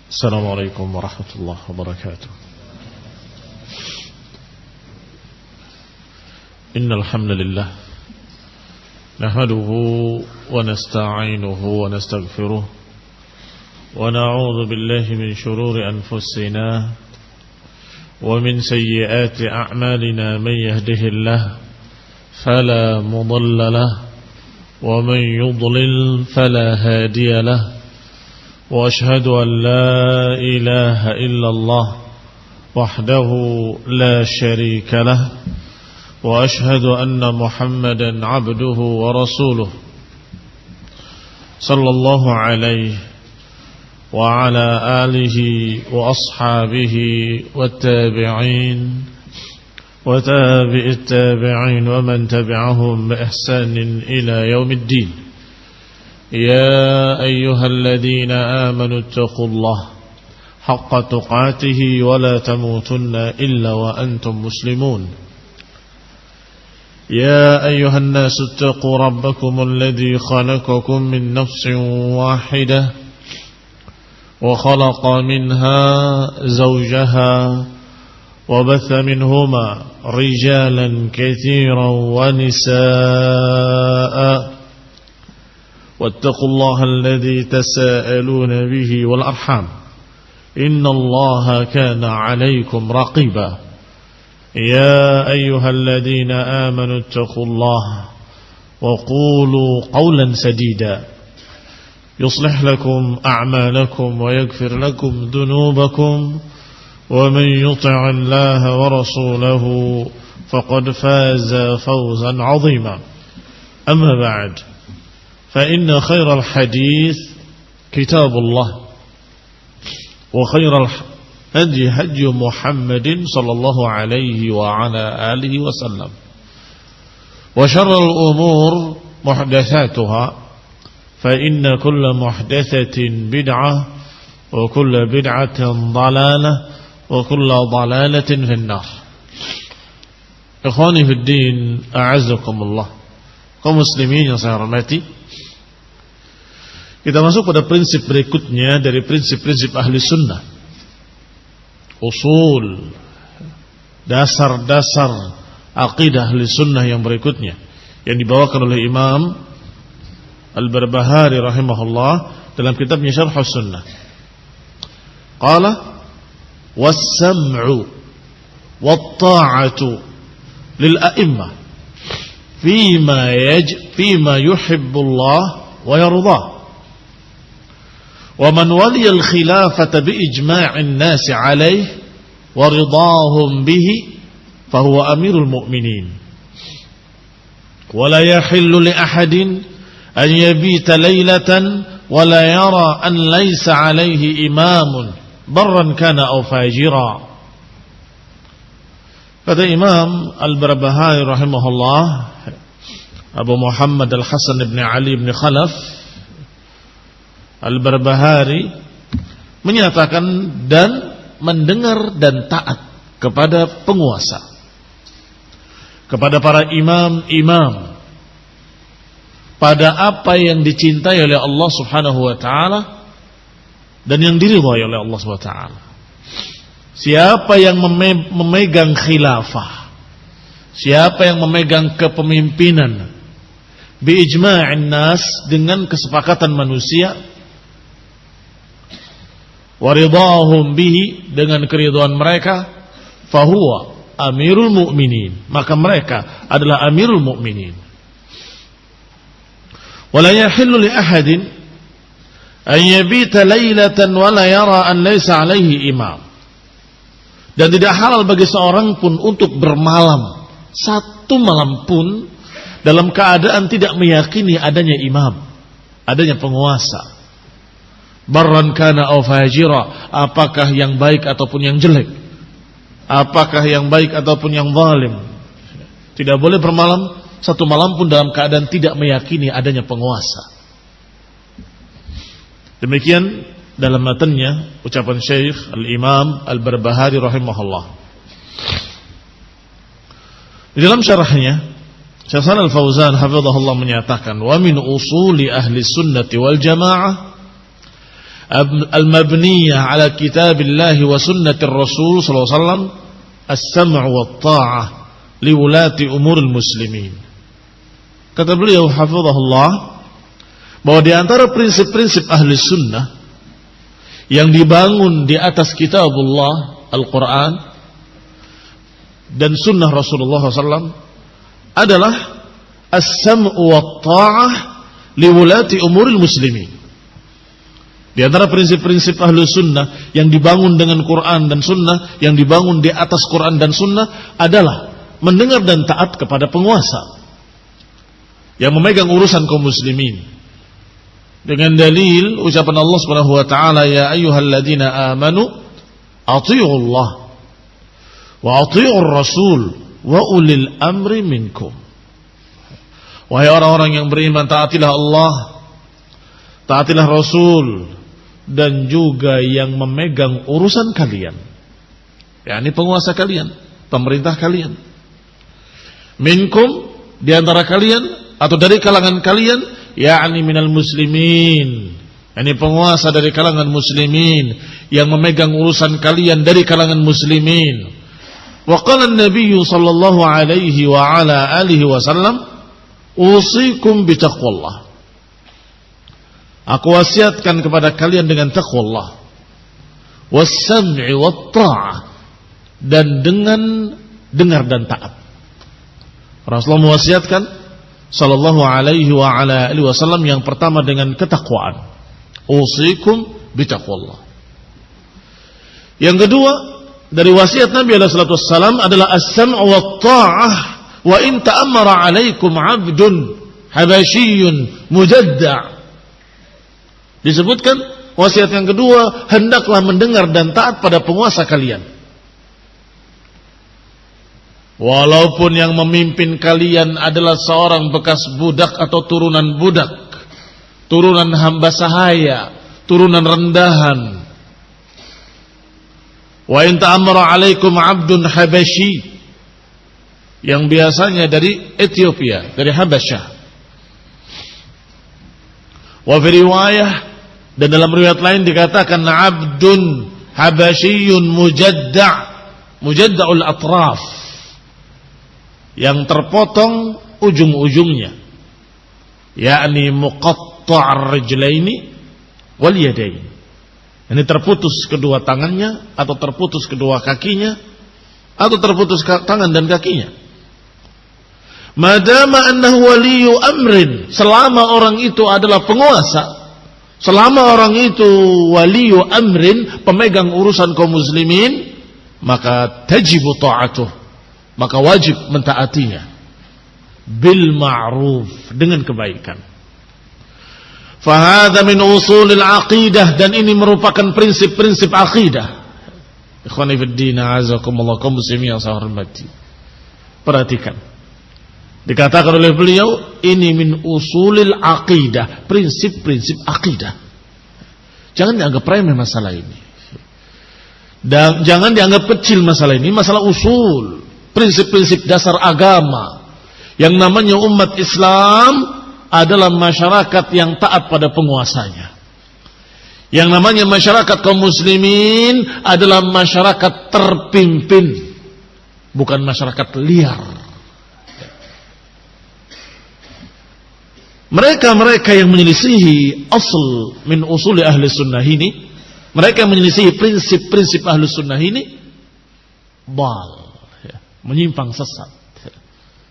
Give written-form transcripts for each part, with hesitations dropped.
Assalamualaikum warahmatullahi wabarakatuh. Innal hamdalillah nahmaduhu wa nasta'inuhu wa nastaghfiruh wa na'udzu billahi min shururi anfusina wa min sayyiati a'malina man yahdihillahu fala mudilla lahu wa man yudlil fala hadiya lahu. وأشهد أن لا إله إلا الله وحده لا شريك له وأشهد أن محمدا عبده ورسوله صلى الله عليه وعلى آله وأصحابه والتابعين وتابع التابعين ومن تبعهم بإحسان إلى يوم الدين. يا أيها الذين آمنوا اتقوا الله حق تقاته ولا تموتن إلا وأنتم مسلمون. يا أيها الناس اتقوا ربكم الذي خلقكم من نفس واحدة وخلق منها زوجها وبث منهما رجالا كثيرا ونساء واتقوا الله الذي تساءلون به والأرحام إن الله كان عليكم رقيبا. يا أيها الذين آمنوا اتقوا الله وقولوا قولا سديدا يصلح لكم أعمالكم ويغفر لكم ذنوبكم ومن يطع الله ورسوله فقد فاز فوزا عظيما. أما بعد فإن خير الحديث كتاب الله وخير الهدي هدي محمد صلى الله عليه وعلى آله وسلم وشر الأمور محدثاتها فإن كل محدثة بدعة وكل بدعة ضلالة وكل ضلالة في النار. إخواني في الدين أعزكم الله. Kaum muslimin yang saya hormati, kita masuk pada prinsip berikutnya dari prinsip-prinsip ahli sunnah. Usul, dasar-dasar aqidah ahli sunnah yang berikutnya, yang dibawakan oleh Imam Al-Barbahari rahimahullah dalam kitabnya Syarh Sunnah. Qala was-sam'u wat-ta'atu lil-a'immah fima yuhibbullah wa yardah. ومن ولي الخلافة بإجماع الناس عليه ورضاهم به فهو أمير المؤمنين ولا يحل لأحد أن يبيت ليلة ولا يرى أن ليس عليه إمام برا كان أو فاجرا. Kata Imam Al-Barbahari rahimahullah, Abu Muhammad Al-Hasan ibn Ali ibn Khalaf Al-Barbahari menyatakan dan mendengar dan taat kepada penguasa, kepada para imam-imam, pada apa yang dicintai oleh Allah Subhanahu wa taala dan yang diridhai oleh Allah Subhanahu wa taala. Siapa yang memegang khilafah, siapa yang memegang kepemimpinan bi ijma'in nas, dengan kesepakatan manusia, waridahum bihi, dengan keridhaan mereka, fahuwa amirul mu'minin, maka mereka adalah amirul mu'minin. Wala yahillu li ahadin an yabita laylatan wala yara an laysa alaihi imam, dan tidak halal bagi seorang pun untuk bermalam satu malam pun dalam keadaan tidak meyakini adanya imam, adanya penguasa. Barran kana aw fajira, apakah yang baik ataupun yang jelek, apakah yang baik ataupun yang zalim. Tidak boleh bermalam satu malam pun dalam keadaan tidak meyakini adanya penguasa. Demikian dalam matanya ucapan Syekh Al-Imam Al-Barbahari rahimahullah. Di dalam syarahnya Syekh Shalih Al-Fauzan hafizahullah menyatakan, wa min usuli ahli sunnati wal jamaah al-mabniyah ala kitabillahi wa sunnatir rasul sallallahu alaihi wasallam as-sam'u wat ta'ah li wulati umuril muslimin. Kata beliau hafizahullah bahwa di antara prinsip-prinsip ahli sunnah yang dibangun di atas kitabullah Al-Quran dan sunnah Rasulullah SAW adalah as-sam'u wat ta'ah li wulati umuril muslimin. Di antara prinsip-prinsip ahlu sunnah yang dibangun dengan Quran dan sunnah, yang dibangun di atas Quran dan sunnah adalah mendengar dan taat kepada penguasa yang memegang urusan kaum muslimin. Dengan dalil ucapan Allah Subhanahu wa taala, ya ayyuhalladzina amanu athi'ullah wa athi'ur rasul wa ulil amri minkum. Wahai orang-orang yang beriman, taatilah Allah, taatilah Rasul, dan juga yang memegang urusan kalian, yakni penguasa kalian, pemerintah kalian. Minkum, di antara kalian atau dari kalangan kalian, yakni minal muslimin, yakni penguasa dari kalangan muslimin yang memegang urusan kalian dari kalangan muslimin. Wa qala an-nabiy sallallahu alaihi wa ala alihi wasallam, usikum bitaqwallah. Aku wasiatkan kepada kalian dengan taqwallah, was-sam'i wat-ta'ah, dan dengan dengar dan taat. Rasulullah mewasiatkan sallallahu alaihi wa ala alihi wasallam yang pertama dengan ketakwaan. Usikum bitaqwallah. Yang kedua dari wasiat Nabi alaihi salatu wassalam adalah as-sam'u wat-ta'ah wa in ta'ammara 'alaikum 'abdun habasyiyyun mujadda'. Disebutkan wasiat yang kedua, hendaklah mendengar dan taat pada penguasa kalian. Walaupun yang memimpin kalian adalah seorang bekas budak atau turunan budak, turunan hamba sahaya, turunan rendahan. Wa in ta'ammara 'alaikum 'abdun habasyi, yang biasanya dari Ethiopia, dari Habasyah. Wa fi riwayah, dan dalam riwayat lain dikatakan abdun habasyiyyun mujadda'ul atraf, yang terpotong ujung-ujungnya, yakni muqatta'ar rijlaini wal yadain. Ini terputus kedua tangannya atau terputus kedua kakinya atau terputus tangan dan kakinya. Madama annahu waliyu amrin, selama orang itu adalah penguasa, selama orang itu waliyu amrin, pemegang urusan kaum muslimin, maka tajibu ta'atuh, maka wajib mentaatinya bil ma'ruf, dengan kebaikan. Fahadha min usulil aqidah, dan ini merupakan prinsip-prinsip aqidah. Ikhwani fid din, a'azakumullah, kaum muslimin yang saya hormati. Perhatikan. Dikatakan oleh beliau, ini min usulil aqidah, prinsip-prinsip aqidah. Jangan dianggap remeh masalah ini. Dan jangan dianggap kecil masalah ini, masalah usul, prinsip-prinsip dasar agama. Yang namanya umat Islam adalah masyarakat yang taat pada penguasanya. Yang namanya masyarakat kaum muslimin adalah masyarakat terpimpin, bukan masyarakat liar. Mereka yang menyelisihi asal min usuli ahli sunnah ini, mereka yang menyelisihi prinsip-prinsip ahli sunnah ini, bal, menyimpang sesat.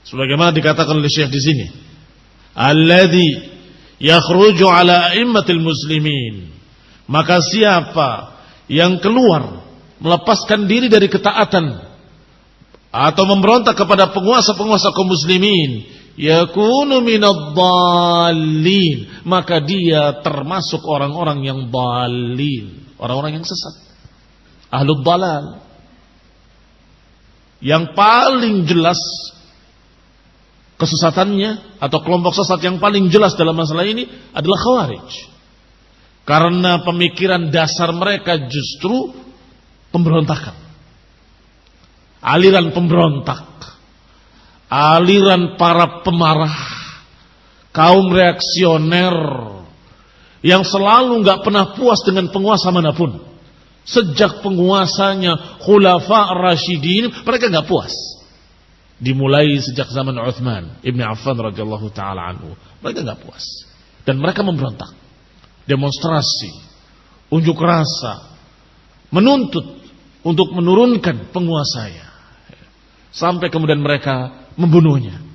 Sebagaimana dikatakan oleh Syekh di sini, alladzi yakhruju ala a'immatil muslimin, maka siapa yang keluar melepaskan diri dari ketaatan atau memberontak kepada penguasa-penguasa kaum muslimin, yakunu minadh-dhallin, maka dia termasuk orang-orang yang dhalin, orang-orang yang sesat, ahlud dhalal. Yang paling jelas kesesatannya atau kelompok sesat yang paling jelas dalam masalah ini adalah Khawarij, karena pemikiran dasar mereka justru pemberontakan, aliran pemberontak, aliran para pemarah, kaum reaksioner yang selalu nggak pernah puas dengan penguasa manapun. Sejak penguasanya Khulafa Ar-Rasyidin, mereka nggak puas. Dimulai sejak zaman Uthman Ibn Affan radhiyallahu taala anhu, mereka nggak puas dan mereka memberontak, demonstrasi, unjuk rasa, menuntut untuk menurunkan penguasanya, sampai kemudian mereka membunuhnya.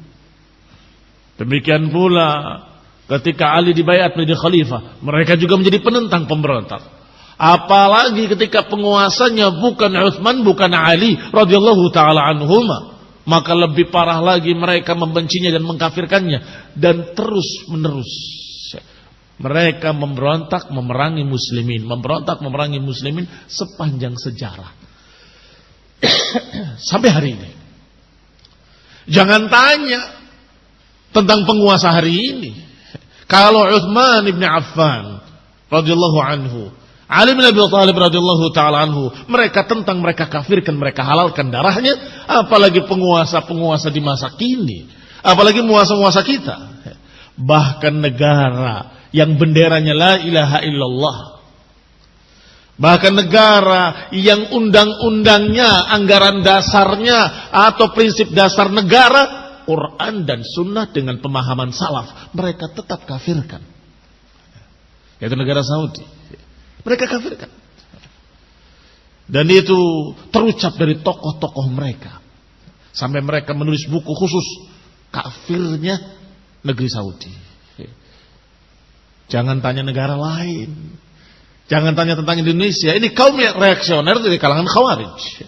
Demikian pula ketika Ali dibaiat menjadi khalifah, mereka juga menjadi penentang, pemberontak. Apalagi ketika penguasanya bukan Uthman, bukan Ali radhiyallahu taala anhuma, maka lebih parah lagi, mereka membencinya dan mengkafirkannya. Dan terus menerus mereka memberontak memerangi muslimin, memberontak memerangi muslimin sepanjang sejarah sampai hari ini. Jangan tanya tentang penguasa hari ini. Kalau Uthman ibn Affan radhiyallahu anhu, Ali bin Abi Thalib radhiyallahu taala anhu, mereka tentang, mereka kafirkan, mereka halalkan darahnya, apalagi penguasa-penguasa di masa kini, apalagi penguasa-penguasa kita. Bahkan negara yang benderanya la ilaha illallah, bahkan negara yang undang-undangnya, anggaran dasarnya atau prinsip dasar negara Quran dan Sunnah dengan pemahaman salaf, mereka tetap kafirkan. Yaitu negara Saudi. Mereka kafirkan. Dan itu terucap dari tokoh-tokoh mereka. Sampai mereka menulis buku khusus kafirnya negeri Saudi. Jangan tanya negara lain. Jangan tanya tentang Indonesia. Ini kaum yang reaksioner dari kalangan Khawarij.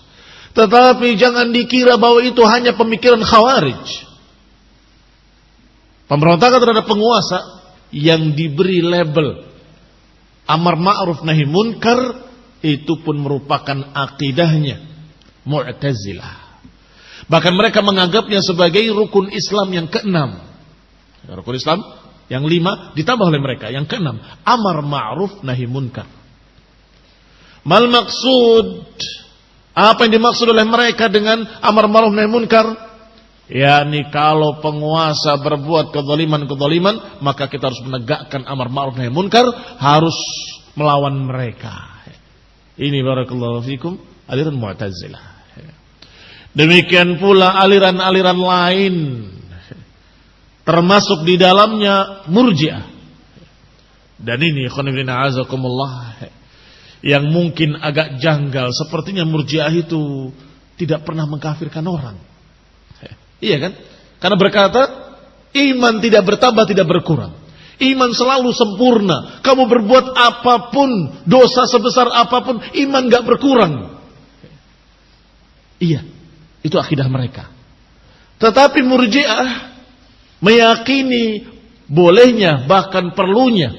Tetapi jangan dikira bahwa itu hanya pemikiran Khawarij. Pemberontakan terhadap penguasa yang diberi label amar ma'ruf nahi munkar, itu pun merupakan akidahnya Mu'tazilah. Bahkan mereka menganggapnya sebagai rukun Islam yang keenam. Rukun Islam yang 5 ditambah oleh mereka yang keenam, amar ma'ruf nahi munkar. Mal maksud, apa yang dimaksud oleh mereka dengan amar ma'ruf nahi munkar? yakni kalau penguasa berbuat kezaliman, maka kita harus menegakkan amar ma'ruf nahi munkar, harus melawan mereka. Ini barakallahu fikum aliran Mu'tazilah. Demikian pula aliran-aliran lain, termasuk di dalamnya Murji'ah. Dan ini khonibina azakumullah, yang mungkin agak janggal. Sepertinya Murji'ah itu tidak pernah mengkafirkan orang. Iya kan? Karena berkata iman tidak bertambah, tidak berkurang. Iman selalu sempurna. Kamu berbuat apapun, dosa sebesar apapun, iman gak berkurang. Iya, itu akidah mereka. Tetapi Murji'ah meyakini bolehnya, bahkan perlunya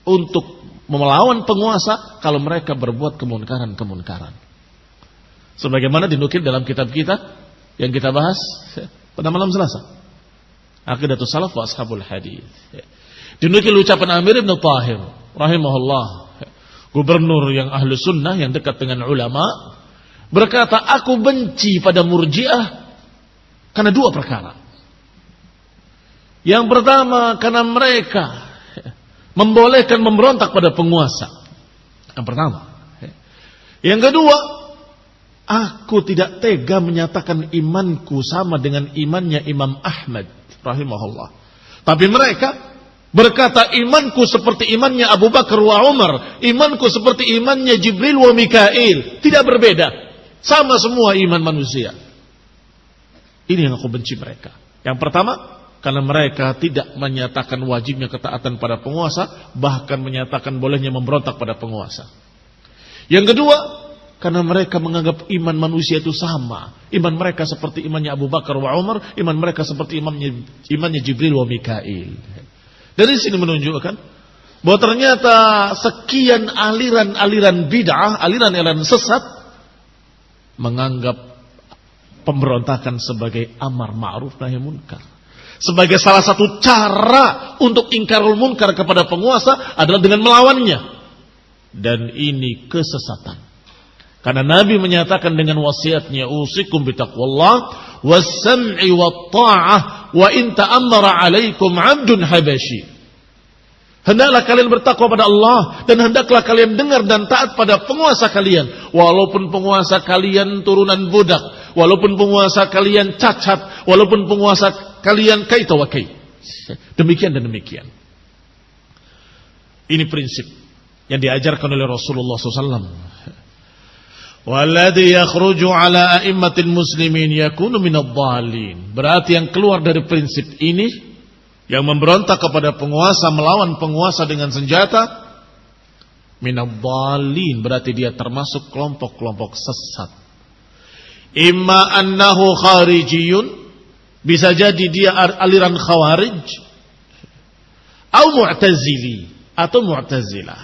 untuk melawan penguasa kalau mereka berbuat kemunkaran-kemunkaran. Sebagaimana dinukil dalam kitab kita yang kita bahas pada malam Selasa, Aqidatus Salaf wa Ashabul Hadits. Dinukil ucapan Amir ibn Tahir rahimahullah, gubernur yang ahlu sunnah yang dekat dengan ulama, berkata, aku benci pada Murji'ah karena dua perkara. Yang pertama, karena mereka membolehkan memberontak pada penguasa. Yang pertama. Yang kedua, aku tidak tega menyatakan imanku sama dengan imannya Imam Ahmad rahimahullah. Tapi mereka berkata, imanku seperti imannya Abu Bakar wa Umar, imanku seperti imannya Jibril wa Mikail. Tidak berbeda, sama semua iman manusia. Ini yang aku benci mereka. Yang pertama, karena mereka tidak menyatakan wajibnya ketaatan pada penguasa, bahkan menyatakan bolehnya memberontak pada penguasa. Yang kedua, karena mereka menganggap iman manusia itu sama. Iman mereka seperti imannya Abu Bakar wa Umar, iman mereka seperti imannya Jibril wa Mikail. Dari sini menunjukkan bahwa ternyata sekian aliran-aliran bid'ah, aliran-aliran sesat menganggap pemberontakan sebagai amar ma'ruf nahi munkar. Sebagai salah satu cara untuk ingkarul munkar kepada penguasa adalah dengan melawannya. Dan ini kesesatan. Karena Nabi menyatakan dengan wasiatnya, usikum bitaqwallah was-sam'i wat-ta'ah wa in ta'ammara 'alaikum 'abdun habasyi. Hendaklah kalian bertakwa pada Allah, dan hendaklah kalian dengar dan taat pada penguasa kalian, walaupun penguasa kalian turunan budak, walaupun penguasa kalian cacat, walaupun penguasa kalian kaita wa kai. Demikian dan demikian. Ini prinsip yang diajarkan oleh Rasulullah SAW. Walladhi yakhruju ala a'immatil muslimin yakunu minadh dhalin. Berarti yang keluar dari prinsip ini, yang memberontak kepada penguasa, melawan penguasa dengan senjata, minadh dhalin, berarti dia termasuk kelompok-kelompok sesat. Imma annahu kharijiyun, bisa jadi dia aliran khawarij, atau mu'tazili, atau mu'tazilah,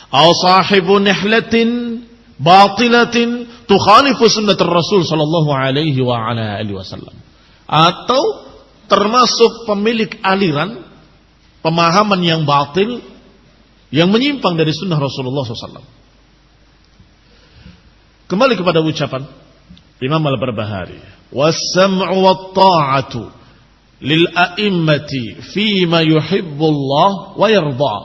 atau sahibu nihlatin batilatin tukhalifu sunnatur Rasul sallallahu alaihi wa ala alihi wasallam, atau termasuk pemilik aliran pemahaman yang batil yang menyimpang dari sunnah Rasulullah SAW. Kembali kepada ucapan Imam Al-Barbahari, was-sam'u wat-ta'atu lil a'immati fima yuhibbullah wa yarda.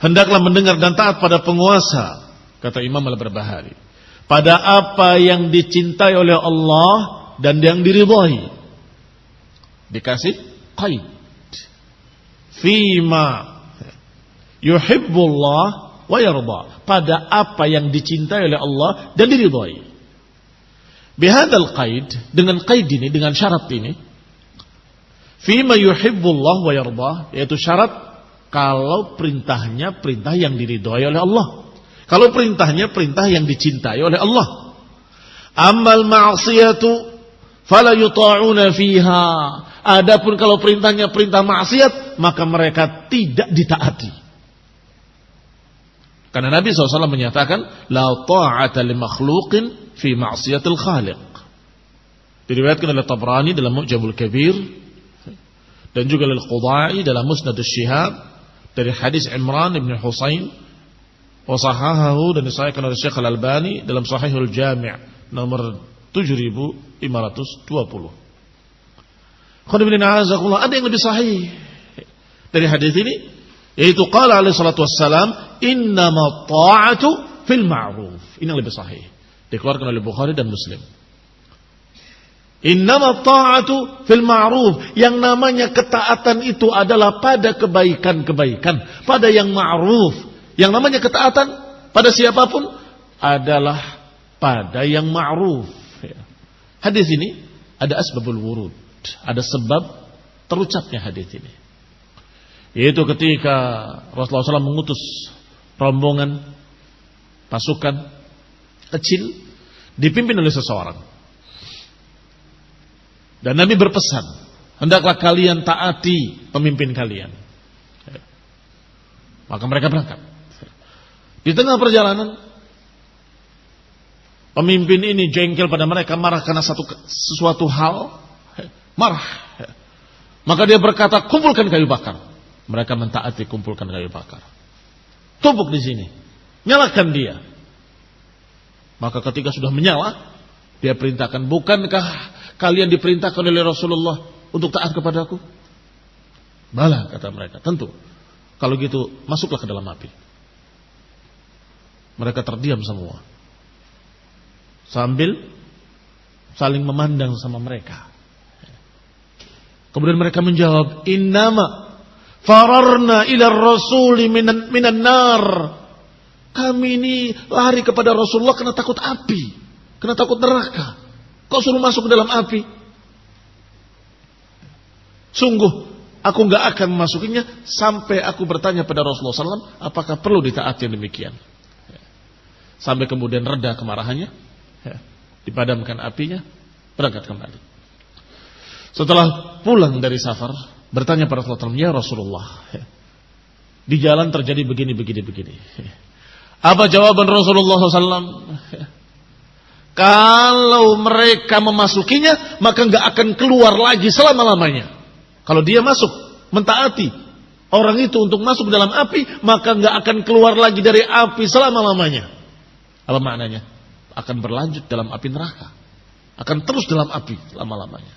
Hendaklah mendengar dan taat pada penguasa, kata Imam Al-Barbahari, pada apa yang dicintai oleh Allah dan yang diridhai. Dikasih qaid. Fima yuhibbullah wa yarda, pada apa yang dicintai oleh Allah dan diridhai. Bihadzal qaid, dengan qaid ini, dengan syarat ini, fima yuhibbullah wa yarda, yaitu syarat kalau perintahnya perintah yang diridhai oleh Allah, kalau perintahnya perintah yang dicintai oleh Allah. Ammal ma'siyatu fala yuta'una fiha. Adapun kalau perintahnya perintah maksiat, maka mereka tidak ditaati. Karena Nabi SAW menyatakan, la ta'ata li makhluqin fi ma'siyatil khaliq. Diriwayatkan oleh Tabrani dalam Mu'jamul Kabir, dan juga oleh Qudai dalam Musnad Ash-Shihab, dari hadis Imran ibn Husain, wa sahahahu, dan disahihkan oleh Syekh Al-Albani dalam Sahihul Jami' nomor 7520. Ada yang lebih sahih dari hadis ini, yaitu qala alaihi salatu wassalam, innama ta'atu fil ma'ruf. Ini yang lebih sahih, dikeluarkan oleh Bukhari dan Muslim. Innama ta'atu fil ma'ruf, yang namanya ketaatan itu adalah pada kebaikan-kebaikan, pada yang ma'ruf. Yang namanya ketaatan pada siapapun adalah pada yang ma'ruf. Hadis ini ada asbabul wurud, ada sebab terucapnya hadis ini, yaitu ketika Rasulullah SAW mengutus rombongan pasukan kecil dipimpin oleh seseorang. Dan Nabi berpesan, hendaklah kalian taati pemimpin kalian. Maka mereka berangkat. Di tengah perjalanan, pemimpin ini jengkel pada mereka, marah karena sesuatu hal, marah. Maka dia berkata, kumpulkan kayu bakar. Mereka mentaati, kumpulkan kayu bakar. Tumpuk di sini, nyalakan dia. Maka ketika sudah menyala, dia perintahkan, bukankah kalian diperintahkan oleh Rasulullah untuk taat kepadaku? Bala, kata mereka, tentu. Kalau gitu, masuklah ke dalam api. Mereka terdiam semua, sambil saling memandang sama mereka. Kemudian mereka menjawab, innama fararna ila rasuli minan nar. Kami ini lari kepada Rasulullah karena takut api, karena takut neraka. Kok suruh masuk ke dalam api? Sungguh aku gak akan memasukinya sampai aku bertanya pada Rasulullah SAW, apakah perlu ditaati yang demikian? Sampai kemudian reda kemarahannya, dipadamkan apinya, berangkat kembali. Setelah pulang dari safar, bertanya pada Rasulullah SAW, ya Rasulullah, di jalan terjadi begini. Apa jawaban Rasulullah SAW? Kalau mereka memasukinya, maka nggak akan keluar lagi selama-lamanya. Kalau dia masuk, mentaati orang itu untuk masuk dalam api, maka nggak akan keluar lagi dari api selama-lamanya. Apa maknanya? Akan berlanjut dalam api neraka, akan terus dalam api selama-lamanya.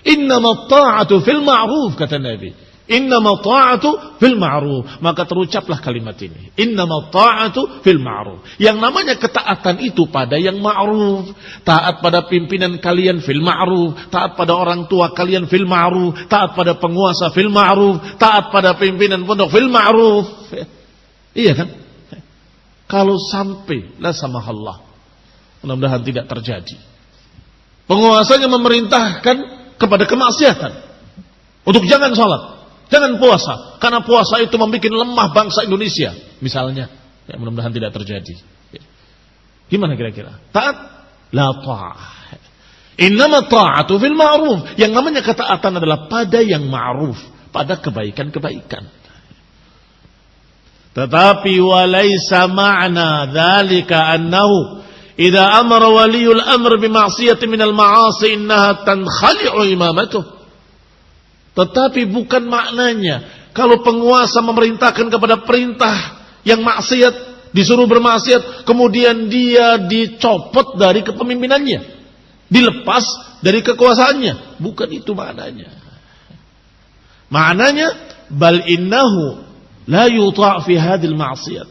Innama ta'atu fil ma'ruf, kata Nabi. Innama ta'atu fil ma'ruf. Maka terucaplah kalimat ini. Innama ta'atu fil ma'ruf. Yang namanya ketaatan itu pada yang ma'ruf. Taat pada pimpinan kalian fil ma'ruf. Taat pada orang tua kalian fil ma'ruf. Taat pada penguasa fil ma'ruf. Taat pada pimpinan pondok fil ma'ruf. Iya kan? Kalau sampai la samahallah, mudah-mudahan tidak terjadi, penguasanya memerintahkan kepada kemaksiatan untuk jangan sholat, jangan puasa, karena puasa itu membuat lemah bangsa Indonesia misalnya, ya, mudah-mudahan tidak terjadi. Gimana kira-kira? Taat? La ta'ah. Innama ta'atu fil ma'ruf. Yang namanya ketaatan adalah pada yang ma'ruf, pada kebaikan-kebaikan. Tetapi walaysa ma'na dzalika annahu idza amara waliyul amr bima'siyati minal ma'asi innaha tankhali'u imamatuh. Tetapi bukan maknanya kalau penguasa memerintahkan kepada perintah yang maksiat, disuruh bermaksiat, kemudian dia dicopot dari kepemimpinannya, dilepas dari kekuasaannya. Bukan itu maknanya. Maknanya bal innahu la yuta' fi hadhil ma'siyat.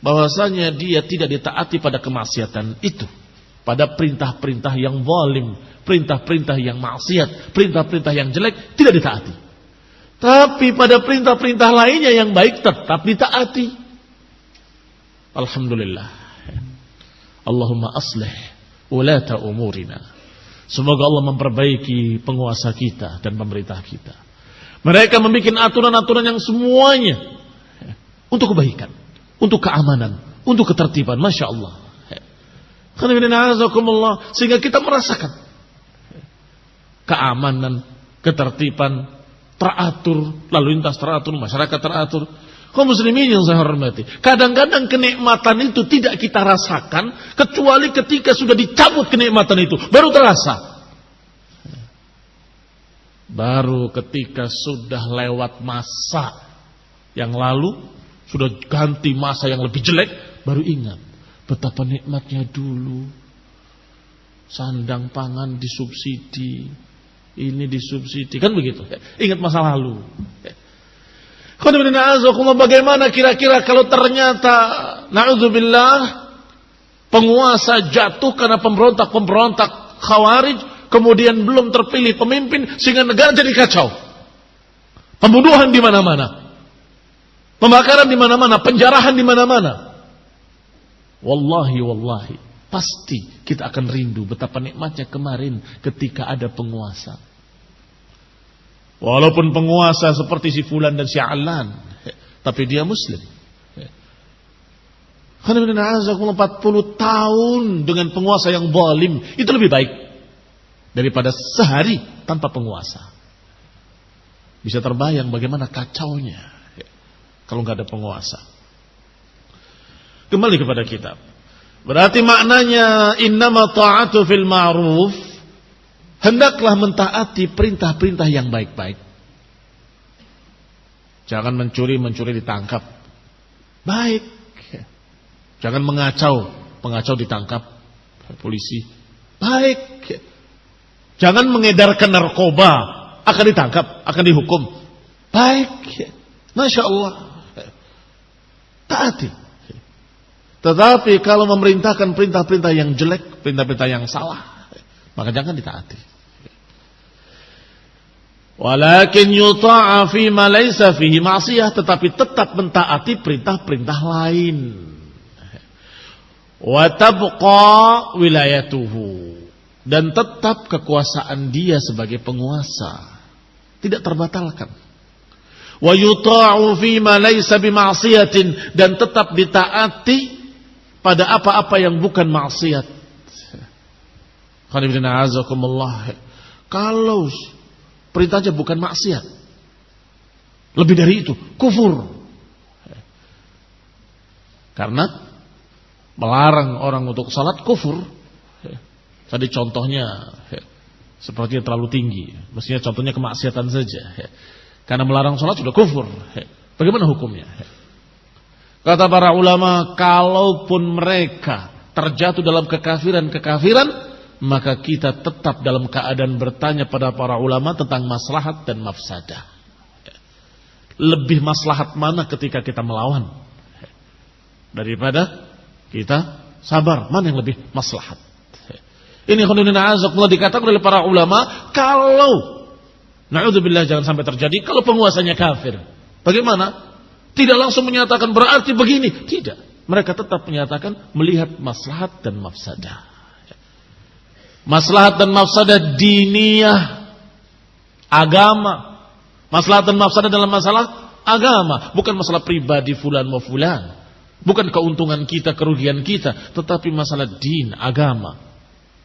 Bahwasanya dia tidak ditaati pada kemaksiatan itu, pada perintah-perintah yang zalim, perintah-perintah yang maksiat, perintah-perintah yang jelek tidak ditaati. Tapi pada perintah-perintah lainnya yang baik tetap ditaati. Alhamdulillah. Allahumma aslih ulata umurina. Semoga Allah memperbaiki penguasa kita dan pemerintah kita. Mereka membuat aturan-aturan yang semuanya untuk kebaikan, untuk keamanan, untuk ketertiban. Masya Allah. Sehingga kita merasakan keamanan, ketertiban, teratur, lalu lintas teratur, masyarakat teratur. Kaum muslimin yang saya hormati, kadang-kadang kenikmatan itu tidak kita rasakan kecuali ketika sudah dicabut kenikmatan itu, baru terasa. Baru ketika sudah lewat masa yang lalu, sudah ganti masa yang lebih jelek, baru ingat betapa nikmatnya dulu. Sandang pangan disubsidi, ini disubsidi, kan begitu. Ingat masa lalu. Bagaimana kira-kira kalau ternyata na'udzubillah penguasa jatuh karena pemberontak Khawarij, kemudian belum terpilih pemimpin sehingga negara jadi kacau. Pembunuhan di mana-mana, pembakaran di mana-mana, penjarahan di mana-mana. Wallahi, pasti kita akan rindu betapa nikmatnya kemarin ketika ada penguasa. Walaupun penguasa seperti si Fulan dan si Alan, tapi dia Muslim. 40 tahun dengan penguasa yang zalim itu lebih baik daripada sehari tanpa penguasa. Bisa terbayang bagaimana kacaunya kalau nggak ada penguasa. Kembali kepada kitab. Berarti maknanya innama ta'atu fil ma'ruf, hendaklah mentaati perintah-perintah yang baik-baik. Jangan mencuri ditangkap. Baik. Jangan pengacau ditangkap polisi. Baik. Jangan mengedarkan narkoba, akan ditangkap, akan dihukum. Baik. Masya Allah. Taati. Tetapi kalau memerintahkan perintah-perintah yang jelek, perintah-perintah yang salah, maka jangan ditaati. Walakin yuta'a fi ma laysa fihi ma'siyah, tetapi tetap mentaati perintah-perintah lain. Wa tabqa wilayatuhu, dan tetap kekuasaan dia sebagai penguasa tidak terbatalkan. Wa yuta'u fi ma laysa bi ma'siyatin, dan tetap ditaati pada apa-apa yang bukan maksiat. Kalau perintahnya bukan maksiat, lebih dari itu kufur. Karena melarang orang untuk salat kufur. Tadi contohnya sepertinya terlalu tinggi. Mestinya contohnya kemaksiatan saja. Karena melarang salat sudah kufur. Bagaimana hukumnya? Kata para ulama, kalaupun mereka terjatuh dalam kekafiran, maka kita tetap dalam keadaan bertanya pada para ulama tentang maslahat dan mafsadah. Lebih maslahat mana ketika kita melawan daripada kita sabar? Mana yang lebih maslahat? Ini khonunina azakullah dikatakan oleh para ulama, kalau na'udzubillah jangan sampai terjadi, kalau penguasanya kafir, bagaimana? Tidak langsung menyatakan berarti begini, tidak. Mereka tetap menyatakan melihat maslahat dan mafsadah. Maslahat dan mafsadah diniyah, agama. Maslahat dan mafsadah dalam masalah agama, bukan masalah pribadi fulan wa fulan, bukan keuntungan kita, kerugian kita, tetapi masalah din, agama.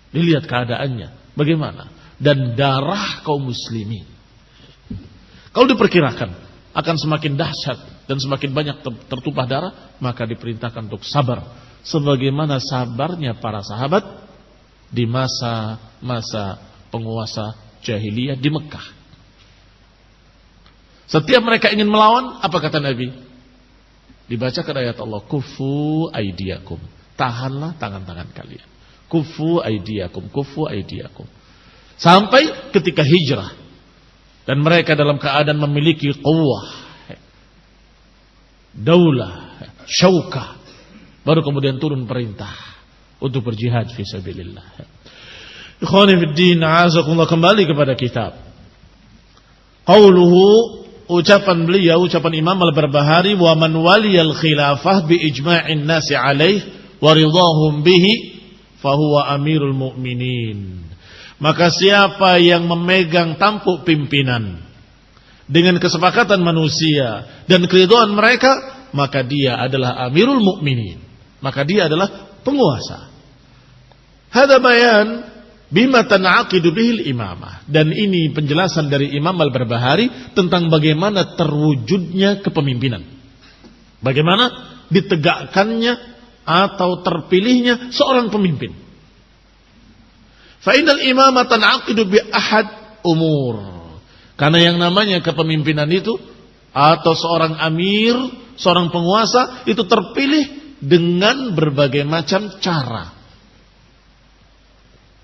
Dilihat keadaannya bagaimana dan darah kaum muslimin. Kalau diperkirakan akan semakin dahsyat dan semakin banyak tertumpah darah, maka diperintahkan untuk sabar sebagaimana sabarnya para sahabat di masa penguasa jahiliyah di Mekah. Setiap mereka ingin melawan, apa kata Nabi? Dibacakan ayat Allah, kufu aidiakum, tahanlah tangan-tangan kalian. Kufu aidiakum, kufu aidiakum. Sampai ketika hijrah dan mereka dalam keadaan memiliki quwwah, daulah, syaukah, baru kemudian turun perintah untuk berjihad fi sabilillah. Ikhwani fid din, a'azakumullah, kembali kepada kitab. Qauluhu, ucapan beliau, ucapan Imam Al-Barbahari, wa man waliyal khilafah bi ijma'in nasi alaih wa ridahum bihi fahuwa amirul mu'minin. Maka siapa yang memegang tampuk pimpinan dengan kesepakatan manusia dan keridhaan mereka, maka dia adalah amirul mu'minin, maka dia adalah penguasa. Hada bayan bima tan'aqidu bihil imamah. Dan ini penjelasan dari Imam Al-Barbahari tentang bagaimana terwujudnya kepemimpinan, bagaimana ditegakkannya atau terpilihnya seorang pemimpin. Fa innal imamah tan'aqidu bi ahad umur. Karena yang namanya kepemimpinan itu atau seorang amir, seorang penguasa itu terpilih dengan berbagai macam cara.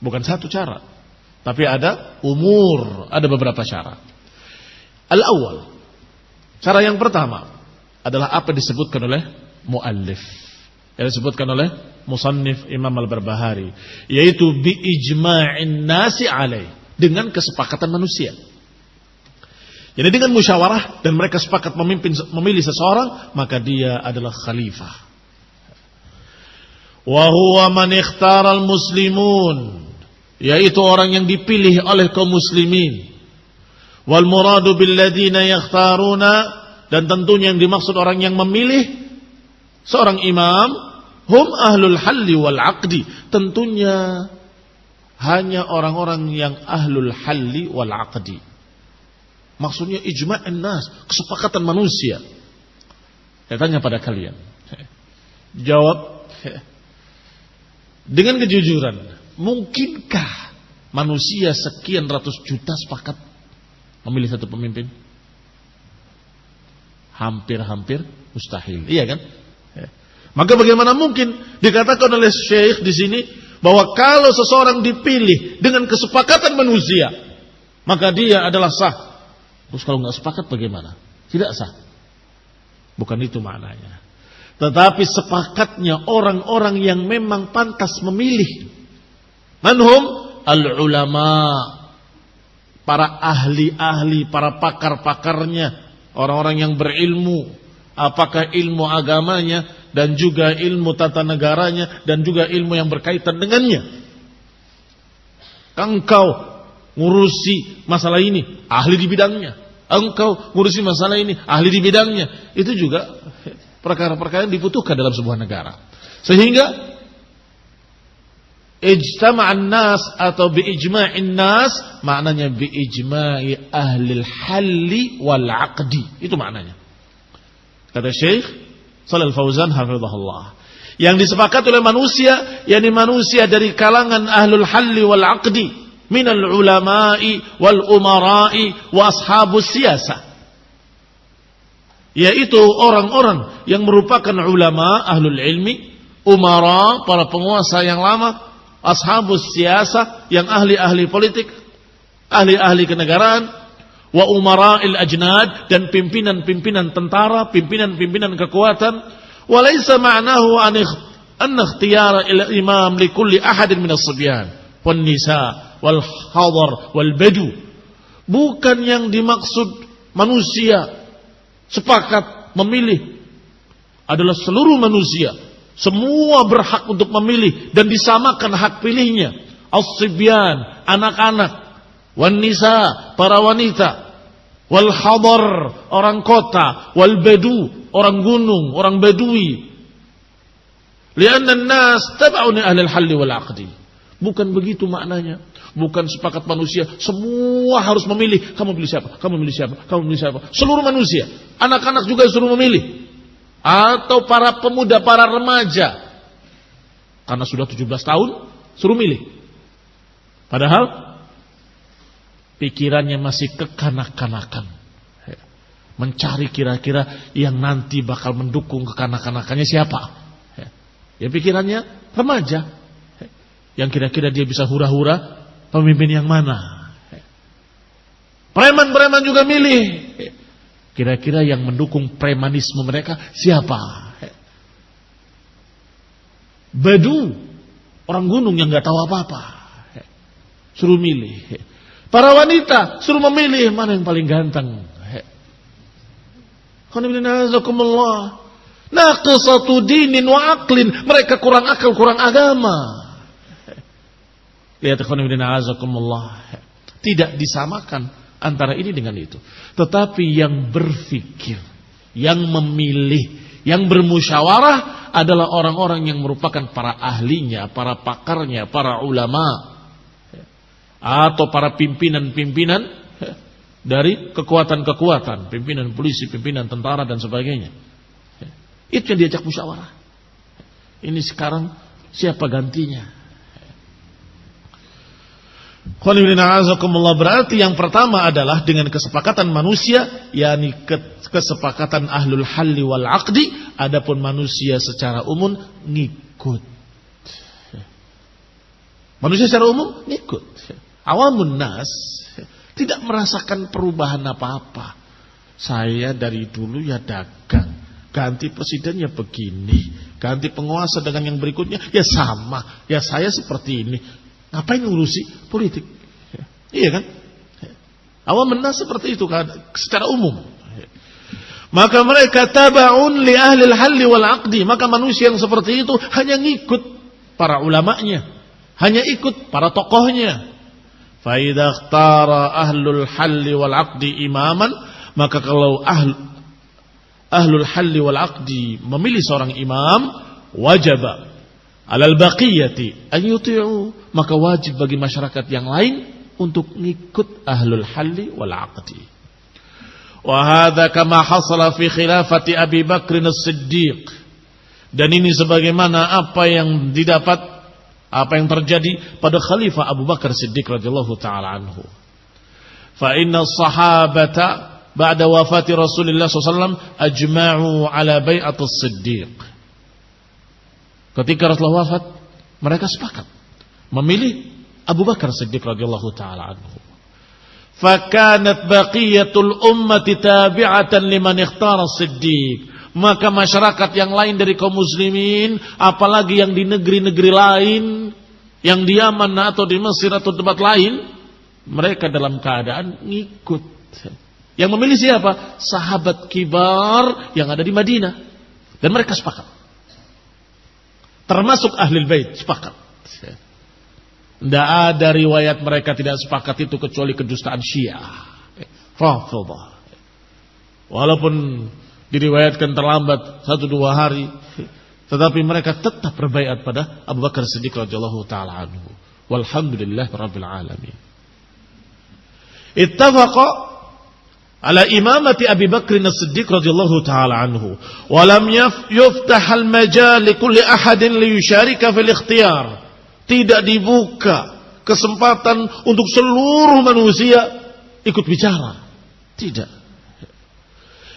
Bukan satu cara, tapi ada umur, ada beberapa cara. Al-awwal, cara yang pertama adalah apa disebutkan oleh muallif, yang disebutkan oleh musannif Imam Al-Barbahari, yaitu bi ijma'in nasi alaih, dengan kesepakatan manusia. Jadi dengan musyawarah dan mereka sepakat memilih seseorang, maka dia adalah khalifah. Wa huwa man ikhtara al-muslimun, yaitu orang yang dipilih oleh kaum muslimin. Wal muradu bil ladzina yakhtaruna, dan tentunya yang dimaksud orang yang memilih seorang imam, hum ahlul halli wal aqdi, tentunya hanya orang-orang yang ahlul halli wal aqdi. Maksudnya ijma'in nas, kesepakatan manusia. Saya tanya pada kalian, jawab dengan kejujuran, mungkinkah manusia sekian ratus juta sepakat memilih satu pemimpin? Hampir-hampir mustahil, iya kan? Maka bagaimana mungkin dikatakan oleh Syekh di sini bahwa kalau seseorang dipilih dengan kesepakatan manusia, maka dia adalah sah. Terus kalau nggak sepakat bagaimana? Tidak sah. Bukan itu maknanya. Tetapi sepakatnya orang-orang yang memang pantas memilih. Manhum al-ulama, para ahli-ahli, para pakar-pakarnya, orang-orang yang berilmu, apakah ilmu agamanya dan juga ilmu tata negaranya dan juga ilmu yang berkaitan dengannya. Engkau ngurusi masalah ini, ahli di bidangnya. Engkau ngurusi masalah ini, ahli di bidangnya. Itu juga perkara-perkara yang dibutuhkan dalam sebuah negara. Sehingga ijtama'an nas atau biijma'in nas, maknanya biijma'i ahlil halli wal aqdi. Itu maknanya. Kata Syekh Shalal Fauzan hafizahullah, yang disepakati oleh manusia, yakni manusia dari kalangan ahlul halli wal aqdi, minal ulama'i wal umara'i wa ashabus siyasah, yaitu orang-orang yang merupakan ulama, ahlul ilmi, umara, para penguasa yang lama, ashabus siyasah, yang ahli-ahli politik, ahli-ahli kenegaraan, wa umara'il ajnad, dan pimpinan-pimpinan tentara, pimpinan-pimpinan kekuatan. Wa laysa ma'nahu an ikhtiyara al-imam li kulli ahadin min as-sibyan wan nisa wal hadar wal badu. Bukan yang dimaksud manusia sepakat memilih adalah seluruh manusia. Semua berhak untuk memilih dan disamakan hak pilihnya. As-sibyan, anak-anak, wan nisa, para wanita, wal hadar, orang kota, wal badu, orang gunung, orang badui. Lianna an-nas tab'un ahli al-hal wal 'aqdi. Bukan begitu maknanya. Bukan sepakat manusia semua harus memilih. Kamu pilih siapa? Kamu pilih siapa? Kamu pilih siapa? Seluruh manusia, anak-anak juga suruh memilih. Atau para pemuda, para remaja, karena sudah 17 tahun suruh milih. Padahal pikirannya masih kekanak-kanakan, mencari kira-kira yang nanti bakal mendukung kekanak-kanakannya siapa. Ya pikirannya remaja, yang kira-kira dia bisa hura-hura pemimpin yang mana. Preman-preman juga milih, kira-kira yang mendukung premanisme mereka siapa. Badu, orang gunung yang gak tahu apa-apa, suruh milih. Para wanita suruh memilih mana yang paling ganteng. Naqisatu dinin wa aqlin, mereka kurang akal, kurang agama. Lihat tidak disamakan antara ini dengan itu. Tetapi yang berfikir, yang memilih, yang bermusyawarah adalah orang-orang yang merupakan para ahlinya, para pakarnya, para ulama, atau para pimpinan-pimpinan dari kekuatan-kekuatan, pimpinan polisi, pimpinan tentara dan sebagainya. Itu yang diajak musyawarah. Ini sekarang siapa gantinya? Berarti yang pertama adalah dengan kesepakatan manusia, yakni kesepakatan ahlul halli wal aqdi. Adapun manusia secara umum ngikut. Manusia secara umum ngikut. Awamun nas tidak merasakan perubahan apa-apa. Saya dari dulu ya dagang, ganti presidennya begini, ganti penguasa dengan yang berikutnya ya sama, ya saya seperti ini. Ngapain ngurusi politik? Iya kan? Awam nas seperti itu kan, secara umum. Maka mereka taba'un li ahli al-hal wal 'aqdi. Maka manusia yang seperti itu hanya ngikut para ulamanya, hanya ikut para tokohnya. Fa idza ikhtara ahlul hal wal 'aqdi imaman, maka kalau ahlul hal wal 'aqdi memilih seorang imam, wajaba alal baqiyati an yuti'u, maka wajib bagi masyarakat yang lain untuk ngikut ahlul halli wal 'aqdi. Wa hadza kama hasala fi khilafati Abi Bakr as-Siddiq. Dan ini sebagaimana apa yang didapat, apa yang terjadi pada Khalifah Abu Bakar Siddiq radhiyallahu taala anhu. Fa inna as-sahabata ba'da wafati Rasulullah sallallahu alaihi wasallam ajma'u ala bai'atus Siddiq. Ketika Rasulullah wafat, mereka sepakat memilih Abu Bakar Siddiq radhiyallahu taala anhu. Fakanat baqiyatul ummati tabi'atan liman ikhtara Siddiq. Maka masyarakat yang lain dari kaum muslimin, apalagi yang di negeri-negeri lain, yang di Yaman atau di Mesir atau tempat lain, mereka dalam keadaan ngikut. Yang memilih siapa? Sahabat kibar yang ada di Madinah. Dan mereka sepakat. Termasuk ahlul bait sepakat. Tidak ada riwayat mereka tidak sepakat itu kecuali kedustaan Syiah, Rafidhah. Walaupun diriwayatkan terlambat 1-2 hari, tetapi mereka tetap berbaiat pada Abu Bakar Siddiq radhiyallahu taala anhu. Walhamdulillah rabbil alamin. Ittafaqa ala imamati Abi Bakr as-Siddiq radhiyallahu taala anhu wa lam yuftah al-majal li kulli ahadin li yusharika fil ikhtiyar. Tidak dibuka kesempatan untuk seluruh manusia ikut bicara. Tidak.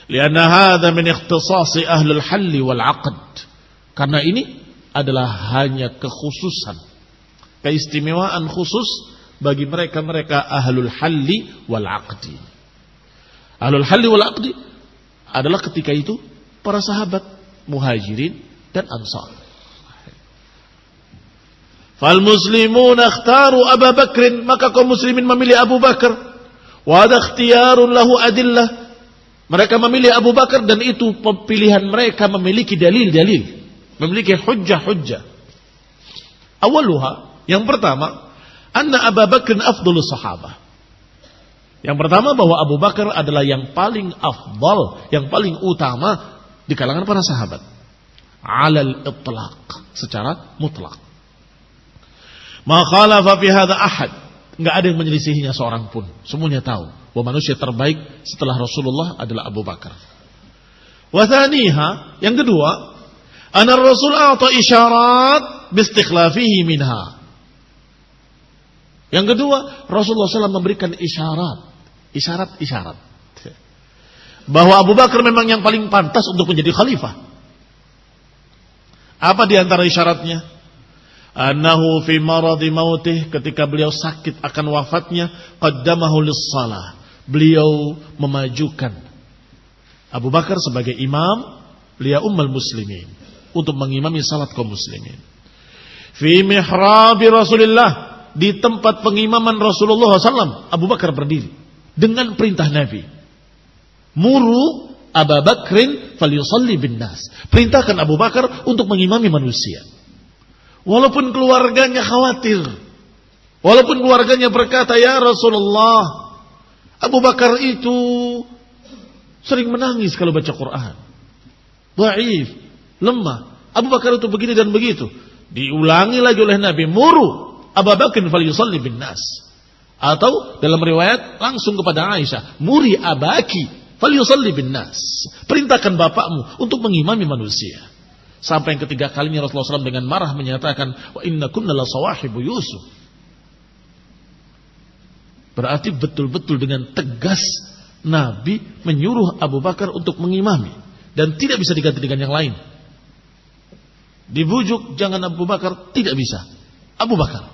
Lianna hadza min ikhtisasi ahli al-hal wal 'aqd. Karena ini adalah hanya kekhususan, keistimewaan khusus bagi mereka-mereka ahlul halli wal 'aqdi. Ahlul halli wal aqdi adalah ketika itu para sahabat Muhajirin dan Ansar. Fal muslimuna ikhtaru Abu Bakr, maka kaum muslimin memilih Abu Bakar. Wa hadha ikhtiyarun lahu adillah. Mereka memilih Abu Bakar dan itu pilihan mereka memiliki dalil-dalil, memiliki hujjah-hujjah. Awaluha, yang pertama, anna Abu Bakr afdhalus sahabah. Yang pertama bahwa Abu Bakar adalah yang paling afdal, yang paling utama di kalangan para sahabat. Alal itlaq, secara mutlak. Ma khalafa fi hadha ahad. Enggak ada yang menyelisihinya seorang pun. Semuanya tahu bahwa manusia terbaik setelah Rasulullah adalah Abu Bakar. Wa thaniha, yang kedua, anna Rasul a'ta isyarat bi istikhlafihi minha. Yang kedua, Rasulullah SAW memberikan isyarat bahwa Abu Bakar memang yang paling pantas untuk menjadi khalifah. Apa di antara isyaratnya? Annahu fi maradi mautih, ketika beliau sakit akan wafatnya, qaddamahu lis-shalah. Beliau memajukan Abu Bakar sebagai imam, beliau ummul muslimin, untuk mengimami salat kaum muslimin. Fi mihrabi Rasulillah, di tempat pengimaman Rasulullah SAW, Abu Bakar berdiri dengan perintah Nabi. Muru Abu Bakrin falyusalli bin nas. Perintahkan Abu Bakar untuk mengimami manusia. Walaupun keluarganya khawatir, walaupun keluarganya berkata, ya Rasulullah, Abu Bakar itu sering menangis kalau baca Quran, dhaif, lemah. Abu Bakar itu begini dan begitu. Diulangi lagi oleh Nabi, muru Abu Bakrin falyusalli bin nas. Atau dalam riwayat langsung kepada Aisyah, muri abaki falyusalli bin nas. Perintahkan bapakmu untuk mengimami manusia. Sampai yang ketiga kalinya Rasulullah SAW dengan marah menyatakan, wa inna kunna la sawahibu Yusuf. Berarti betul-betul dengan tegas Nabi menyuruh Abu Bakar untuk mengimami, dan tidak bisa diganti dengan yang lain. Dibujuk jangan Abu Bakar, tidak bisa. Abu Bakar.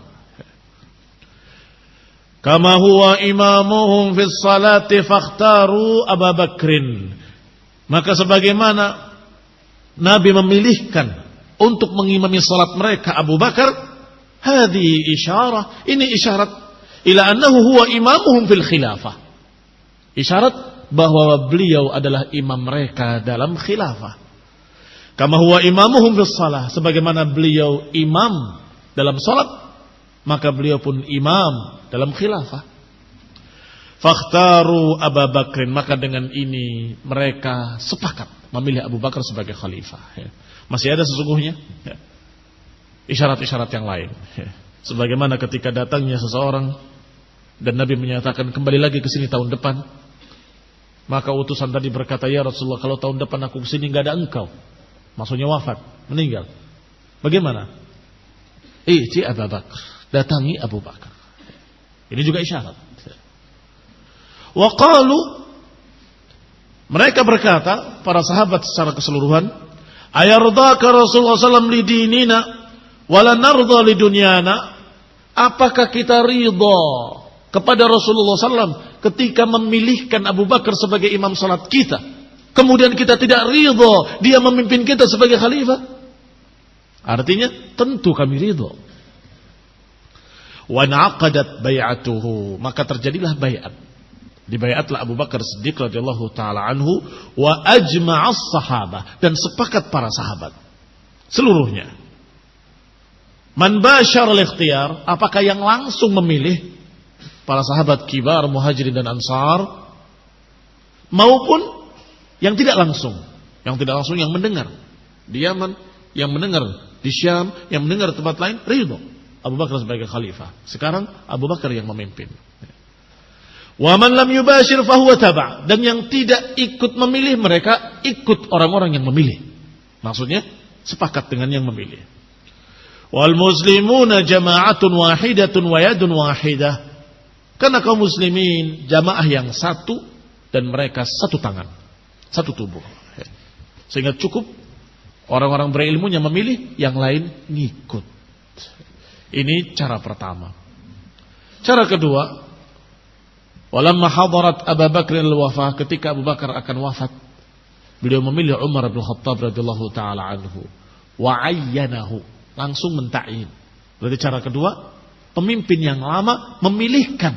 Kama huwa imamuhum fis salati fakhtaru Abu Bakrin. Maka sebagaimana Nabi memilihkan untuk mengimami salat mereka Abu Bakar, hadhi isyarah, ini isyarat ila annahu huwa imamuhum fil khilafah. Isyarat bahwa beliau adalah imam mereka dalam khilafah. Kama huwa imamuhum fis salah, sebagaimana beliau imam dalam salat, maka beliau pun imam dalam khilafah. Fakhtaru Abu Bakrin, maka dengan ini mereka sepakat memilih Abu Bakar sebagai khalifah. Masih ada sesungguhnya isyarat-isyarat yang lain. Sebagaimana ketika datangnya seseorang dan Nabi menyatakan kembali lagi ke sini tahun depan, maka utusan tadi berkata, ya Rasulullah, kalau tahun depan aku ke sini enggak ada engkau. Maksudnya wafat, meninggal. Bagaimana? Iti Abu Bakar, datangi Abu Bakar. Ini juga isyarat. Wa qalu, mereka berkata, para sahabat secara keseluruhan, ayardaka Rasulullah SAW lidinina wala narda lidunyana. Apakah kita ridha kepada Rasulullah SAW ketika memilihkan Abu Bakar sebagai imam salat kita, kemudian kita tidak ridha dia memimpin kita sebagai khalifah? Artinya tentu kami ridha. Wa naqadat bai'atuhu, maka terjadilah bai'at. Dibaiatlah Abu Bakar Siddiq radhiyallahu taala anhu wa ajma'as sahabah, dan sepakat para sahabat seluruhnya. Man basyara al-ikhtiyar, apakah yang langsung memilih? Para sahabat kibar Muhajirin dan Ansar, maupun yang tidak langsung. Yang tidak langsung yang mendengar di Yaman, yang mendengar di Syam, yang mendengar di tempat lain, ridho Abu Bakar sebagai khalifah. Sekarang Abu Bakar yang memimpin. Wa man lam yubashir fahuwa taba', dan yang tidak ikut memilih, mereka ikut orang-orang yang memilih. Maksudnya sepakat dengan yang memilih. Wal muslimuna jama'atun wahidatun wa yadun wahidah. Karena kaum muslimin jamaah yang satu dan mereka satu tangan, satu tubuh. Sehingga cukup orang-orang berilmunya memilih, yang lain ngikut. Ini cara pertama. Cara kedua, Walamma hadarat Abu Bakr al-wafah, ketika Abu Bakar akan wafat, beliau memilih Umar bin Khattab radhiyallahu taala anhu wa ayyanahu, langsung mentakyin. Berarti cara kedua, pemimpin yang lama memilihkan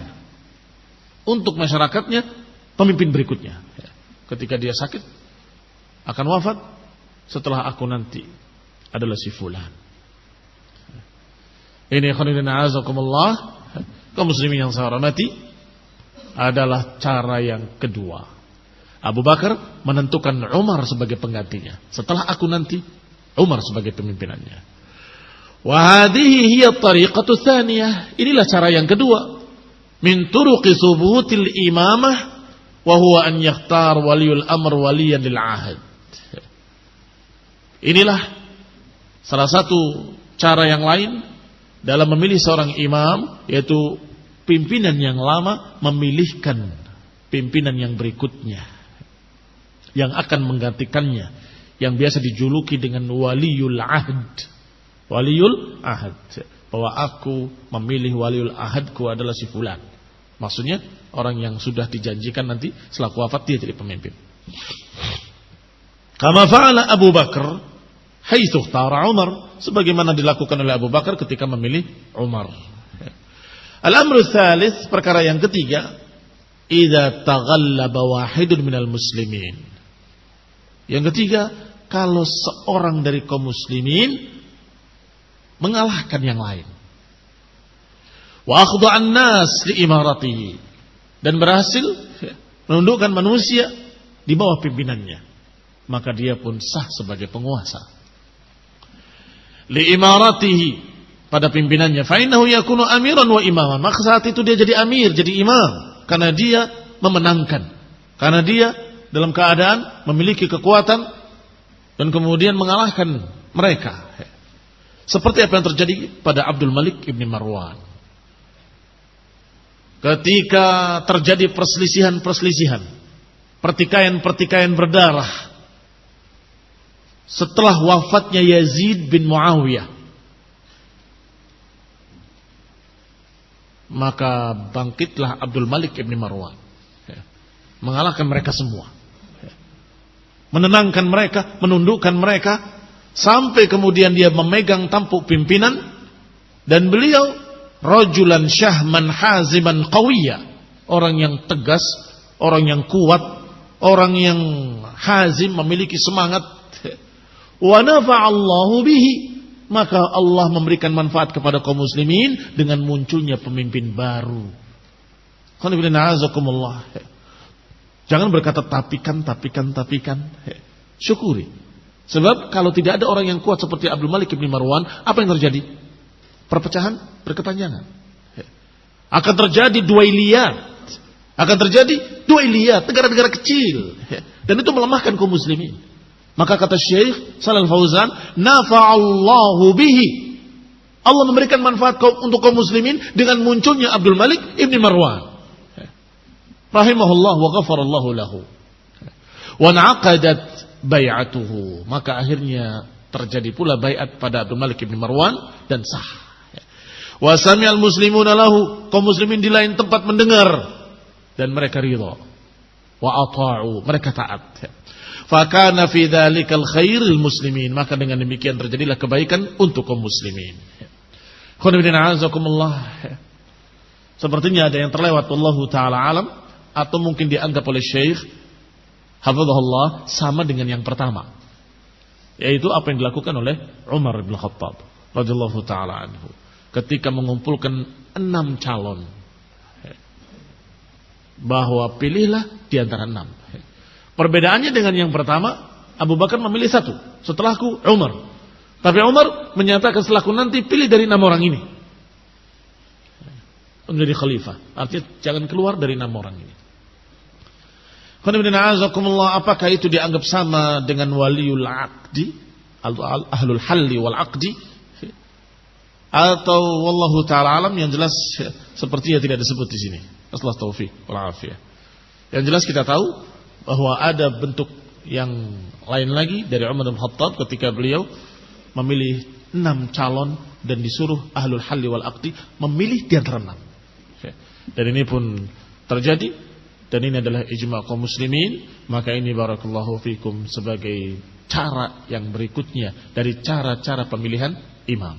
untuk masyarakatnya pemimpin berikutnya. Ketika dia sakit akan wafat, setelah aku nanti adalah si fulan. Ini khonidina azakumullah, kaum muslimin yang saya hormati, adalah cara yang kedua. Abu Bakar menentukan Umar sebagai penggantinya. Setelah aku nanti, Umar sebagai pemimpinannya. Wa hadhihi hiya at-tariqatu tsaniyah. Inilah cara yang kedua. Min turuqi subutil imamah wa huwa an yakhtar waliyul amr waliyan lil ahad. Inilah salah satu cara yang lain dalam memilih seorang imam, yaitu pimpinan yang lama memilihkan pimpinan yang berikutnya yang akan menggantikannya, yang biasa dijuluki dengan waliyul ahad. Waliyul ahad, bahwa aku memilih waliyul ahadku adalah si fulan. Maksudnya orang yang sudah dijanjikan nanti setelah wafat dia jadi pemimpin. Kama fa'ala Abu Bakar haitsu ikhtara Umar, sebagaimana dilakukan oleh Abu Bakar ketika memilih Umar. Al-amru tsalits, perkara yang ketiga, idza taghallaba wahidun minal muslimin. Yang ketiga, kalau seorang dari kaum muslimin mengalahkan yang lain, wa akhda'an nas li imaratihi, dan berhasil menundukkan manusia di bawah pimpinannya, maka dia pun sah sebagai penguasa. Li imaratihi, pada pimpinannya, fa innahu yakunu amiran wa imaman, maka saat itu dia jadi amir, jadi imam, karena dia memenangkan, karena dia dalam keadaan memiliki kekuatan dan kemudian mengalahkan mereka. Seperti apa yang terjadi pada Abdul Malik ibn Marwan. Ketika terjadi perselisihan, pertikaian berdarah setelah wafatnya Yazid bin Muawiyah, maka bangkitlah Abdul Malik ibn Marwan, mengalahkan mereka semua, menenangkan mereka, menundukkan mereka, sampai kemudian dia memegang tampuk pimpinan, dan beliau rajulan syahman haziman qawiyya, orang yang tegas, orang yang kuat, orang yang hazim, memiliki semangat. Wa nafa'allahu bihi, maka Allah memberikan manfaat kepada kaum muslimin dengan munculnya pemimpin baru. Jangan berkata tapikan. Syukuri. Sebab kalau tidak ada orang yang kuat seperti Abdul Malik bin Marwan, apa yang terjadi? Perpecahan, berkepanjangan. Akan terjadi duailiyat. Negara-negara kecil. Dan itu melemahkan kaum muslimin. Maka kata Syekh Shalal Fauzan, nafa'allahu bihi, Allah memberikan manfaat untuk kaum muslimin dengan munculnya Abdul Malik ibn Marwan, rahimahullah wa ghafarallahu lahu, wa naqadat bai'atuhu, maka akhirnya terjadi pula bai'at pada Abdul Malik ibn Marwan dan sah. Wa sami'al muslimuna lahu, kaum muslimin di lain tempat mendengar dan mereka ridha, wa ata'u, mereka taat. Fakana fi dzalikal khairil muslimin, maka dengan demikian terjadilah kebaikan untuk kaum muslimin. Khonibina azakumullah. Sepertinya ada yang terlewat, wallahu taala alam, atau mungkin dianggap oleh Syekh hafizahullah sama dengan yang pertama, yaitu apa yang dilakukan oleh Umar bin Khattab radhiyallahu taala anhu ketika mengumpulkan 6 calon, bahwa pilihlah di antara 6. Perbedaannya dengan yang pertama, Abu Bakar memilih 1, setelahku Umar. Tapi Umar menyatakan setelahku nanti pilih dari 6 orang ini menjadi khalifah. Artinya jangan keluar dari 6 orang ini. Apakah itu dianggap sama dengan waliul aqdi, ahlul halli wal aqdi, atau wallahu taala alam? Yang jelas sepertinya tidak disebut di sini. Assalamualaikum taufiq wal afiyah. Yang jelas kita tahu bahwa ada bentuk yang lain lagi dari Umar bin Khattab ketika beliau memilih 6 calon dan disuruh ahlul halli wal aqdi memilih di antara 6. Dan ini pun terjadi, dan ini adalah ijma' kaum muslimin, maka ini barakallahu fikum sebagai cara yang berikutnya dari cara-cara pemilihan imam.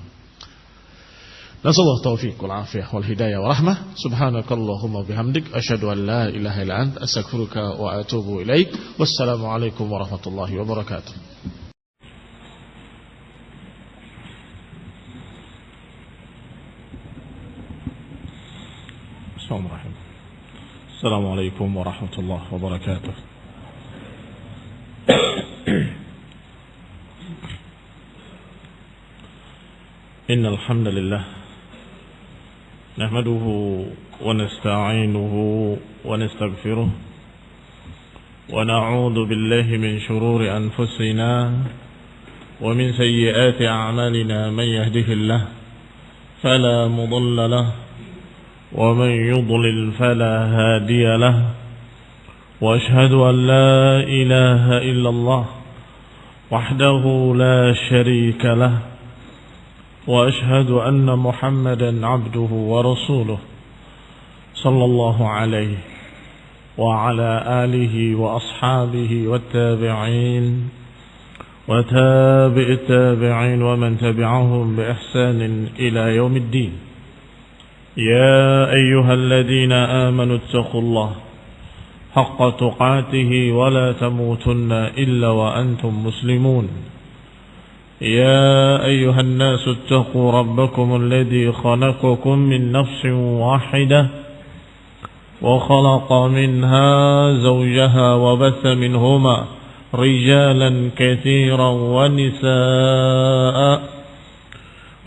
Nasallahu taufiq wal afiyah wal hidayah wa rahmah. Subhanakallahumma bihamdik asyhadu an la ilaha illa anta astaghfiruka wa atubu ilaik. Wassalamu alaikum warahmatullahi wabarakatuh. Assalamualaikum warahmatullahi wabarakatuh. Innal hamdalillah nahmaduhu wa nasta'inuhu wa nastaghfiruh wa na'udzu billahi min shururi anfusina wa min sayyiati a'malina man yahdihillahu fala mudilla lahu ومن يضلل فلا هادي له وأشهد أن لا إله إلا الله وحده لا شريك له وأشهد أن محمدا عبده ورسوله صلى الله عليه وعلى آله وأصحابه والتابعين وتابع التابعين ومن تبعهم بإحسان إلى يوم الدين. يا أيها الذين آمنوا اتقوا الله حق تقاته ولا تموتن إلا وأنتم مسلمون. يا أيها الناس اتقوا ربكم الذي خلقكم من نفس واحدة وخلق منها زوجها وبث منهما رجالا كثيرا ونساء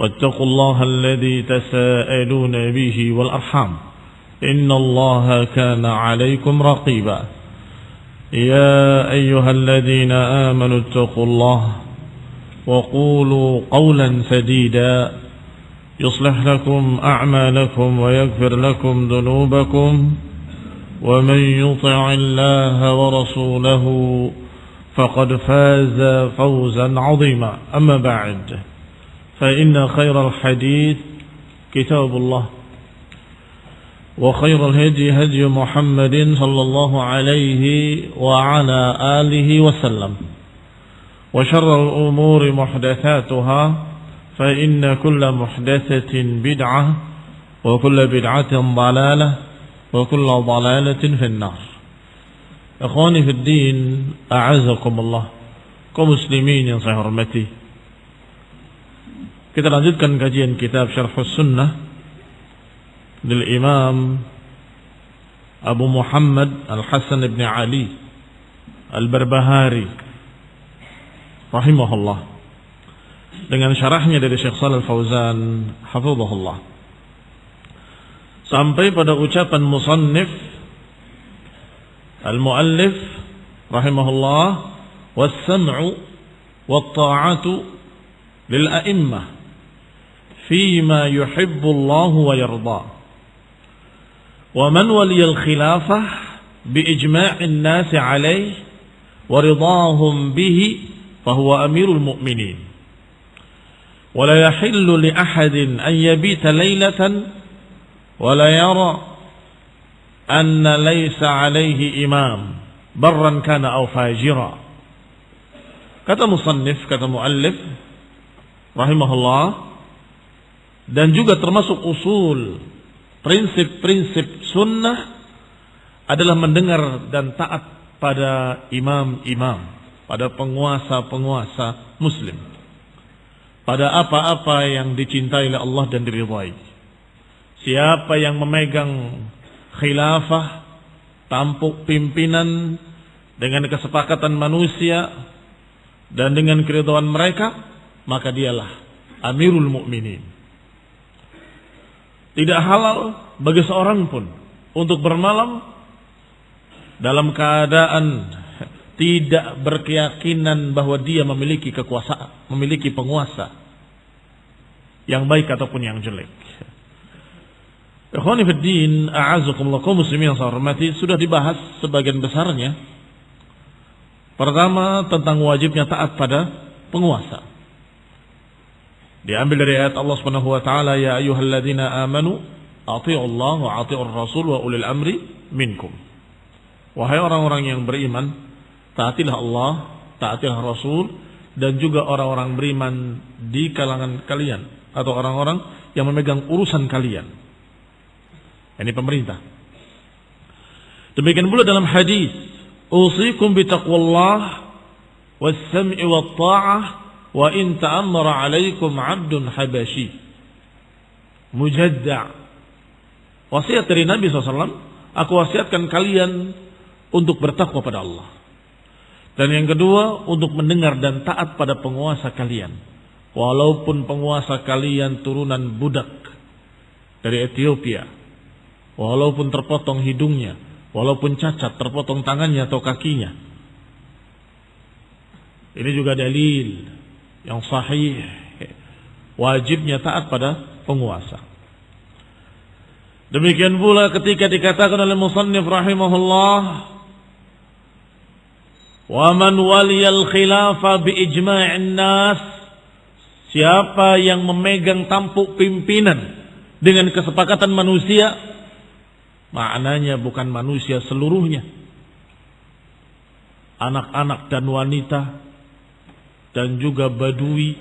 واتقوا الله الذي تساءلون به والأرحام إن الله كان عليكم رقيبا. يا أيها الذين آمنوا اتقوا الله وقولوا قولا سديدا يصلح لكم أعمالكم ويغفر لكم ذنوبكم ومن يطع الله ورسوله فقد فاز فوزا عظيما. أما بعد فإن خير الحديث كتاب الله وخير الهدي هدي محمد صلى الله عليه وعلى آله وسلم وشر الأمور محدثاتها فإن كل محدثة بدعة وكل بدعة ضلالة وكل ضلالة في النار. إخواني في الدين أعزكم الله kaum muslimin yang saya hormati, kita lanjutkan kajian kitab Syarhus Sunnah dari Imam Abu Muhammad Al-Hasan ibn Ali Al-Barbahari rahimahullah, dengan syarahnya dari Syekh Shalih Al-Fauzan hafizahullah, sampai pada ucapan musannif al-muallif rahimahullah, was-sam'u wat-ta'atu lil a'immah فيما يحب الله ويرضى ومن ولي الخلافة بإجماع الناس عليه ورضاهم به فهو أمير المؤمنين ولا يحل لأحد أن يبيت ليلة ولا يرى أن ليس عليه إمام برا كان أو فاجرا. Kata musannif, kata muallif rahimahullah, dan juga termasuk usul prinsip-prinsip sunnah adalah mendengar dan taat pada imam-imam, pada penguasa-penguasa muslim, pada apa-apa yang dicintai oleh Allah dan diridhai. Siapa yang memegang khilafah, tampuk pimpinan dengan kesepakatan manusia dan dengan keridhaan mereka, maka dialah Amirul Mukminin. Tidak halal bagi seorang pun untuk bermalam dalam keadaan tidak berkeyakinan bahwa dia memiliki kekuasaan, memiliki penguasa yang baik ataupun yang jelek. Ikhwani fid din, a'azzakumullah, kaum muslimin yang saya hormati, sudah dibahas sebagian besarnya. Pertama, tentang wajibnya taat pada penguasa. Diambil dari ayat Allah Subhanahu wa taala, ya ayyuhalladzina amanu Ati'ullah wa ati'ur rasul wa ulil amri minkum. Wahai orang-orang yang beriman, taatilah Allah, taatilah Rasul, dan juga orang-orang beriman di kalangan kalian, atau orang-orang yang memegang urusan kalian. Ini pemerintah. Demikian pula dalam hadis, usikum bitaqwallah was-sam'i wat-tha'ah wa in ta'ammara 'alaikum 'abdun habashi. Mujadda'. Wasiat dari Nabi SAW, aku wasiatkan kalian untuk bertakwa pada Allah. Dan yang kedua, untuk mendengar dan taat pada penguasa kalian. Walaupun penguasa kalian turunan budak dari Ethiopia, walaupun terpotong hidungnya, walaupun cacat, terpotong tangannya atau kakinya. Ini juga dalil yang sahih, wajibnya taat pada penguasa. Demikian pula ketika dikatakan oleh musannif rahimahullah, wa man waliyal khilafa bi ijma'in nas, siapa yang memegang tampuk pimpinan dengan kesepakatan manusia, maknanya bukan manusia seluruhnya, anak-anak dan wanita, dan juga badui,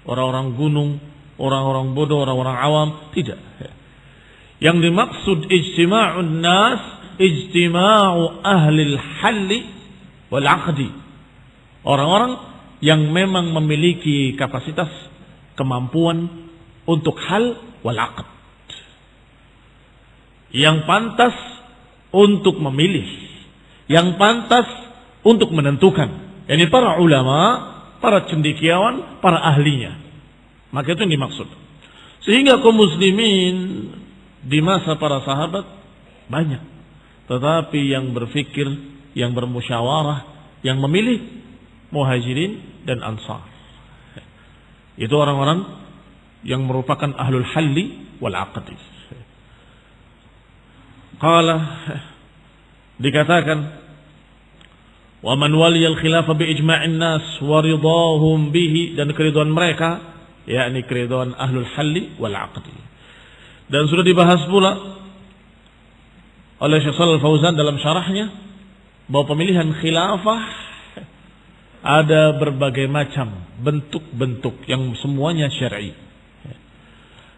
orang-orang gunung, orang-orang bodoh, orang-orang awam, tidak. Yang dimaksud ijtima'un nas, ijtima'u ahlil halli wal aqdi. Orang-orang yang memang memiliki kapasitas, kemampuan untuk hal wal aqd. Yang pantas untuk memilih, yang pantas untuk menentukan. Ini para ulama, para cendekiawan, para ahlinya. Maka itu yang dimaksud. Sehingga kaum muslimin di masa para sahabat banyak, tetapi yang berfikir, yang bermusyawarah, yang memilih muhajirin dan ansar, itu orang-orang yang merupakan ahlul halli wal aqdi. Qala, dikatakan, wa man waliyal khilafah bi ijma'in nas wa ridahum bihi, dan keridhaan mereka, yakni keridhaan ahlul halli wal aqdi. Dan sudah dibahas pula oleh Syekh Shalal Fauzan dalam syarahnya bahwa pemilihan khilafah ada berbagai macam bentuk-bentuk yang semuanya syar'i.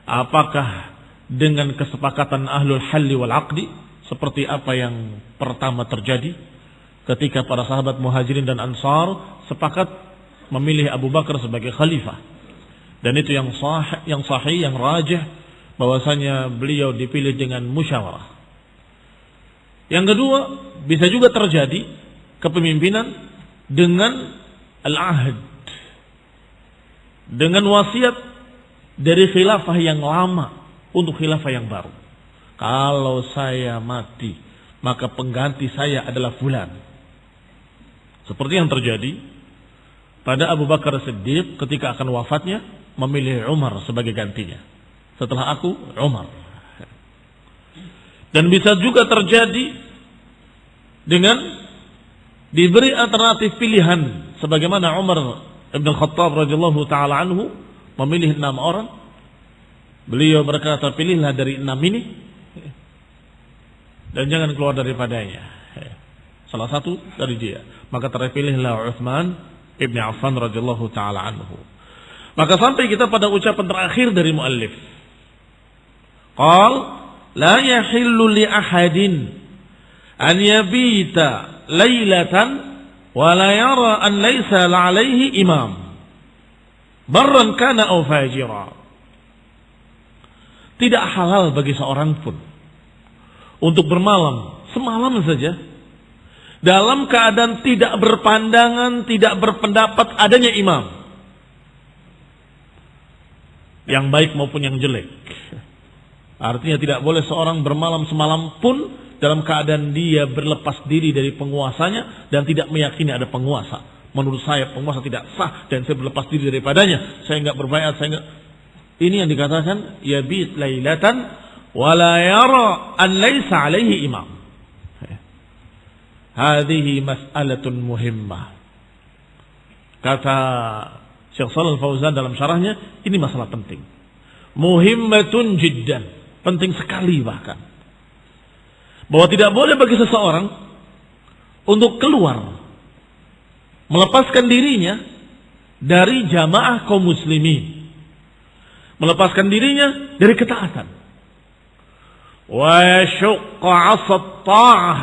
Apakah dengan kesepakatan ahlul halli wal aqdi, seperti apa yang pertama terjadi ketika para sahabat muhajirin dan ansar sepakat memilih Abu Bakar sebagai khalifah, dan itu yang sahih, yang rajih, bahwasanya beliau dipilih dengan musyawarah. Yang kedua, bisa juga terjadi kepemimpinan dengan al-ahd, dengan wasiat dari khilafah yang lama untuk khilafah yang baru. Kalau saya mati, maka pengganti saya adalah fulan. Seperti yang terjadi pada Abu Bakar Siddiq ketika akan wafatnya, memilih Umar sebagai gantinya. Setelah aku, Umar. Dan bisa juga terjadi dengan diberi alternatif pilihan, sebagaimana Umar Ibn Khattab radhiyallahu taala anhu memilih 6 orang. Beliau berkata, pilihlah dari 6 ini dan jangan keluar daripadanya. Salah satu dari dia. Maka terpilihlah Utsman Ibn Affan radhiyallahu taala anhu. Maka sampai kita pada ucapan terakhir dari muallif. Qal la yahillu li ahadin an yabita lailatan wa la yara an laysa alayhi imam barran kana aw fajira. Tidak halal bagi seorang pun untuk bermalam semalam saja dalam keadaan tidak berpandangan, tidak berpendapat adanya imam, yang baik maupun yang jelek. Artinya tidak boleh seorang bermalam semalam pun dalam keadaan dia berlepas diri dari penguasanya dan tidak meyakini ada penguasa. Menurut saya penguasa tidak sah dan saya berlepas diri daripadanya. Saya enggak berbaiat, saya enggak. Ini yang dikatakan yabit lailatan wa la yara an laysa alaihi imam. Hadhihi mas'alatun muhimmah. Kata Syekh Shalal Fauzan dalam syarahnya, ini masalah penting. Muhimmatun jiddan. penting sekali bahkan. Bahwa tidak boleh bagi seseorang untuk keluar, melepaskan dirinya dari jamaah kaum muslimin, melepaskan dirinya dari ketaatan. Wa yashqa 'asat ta'ah,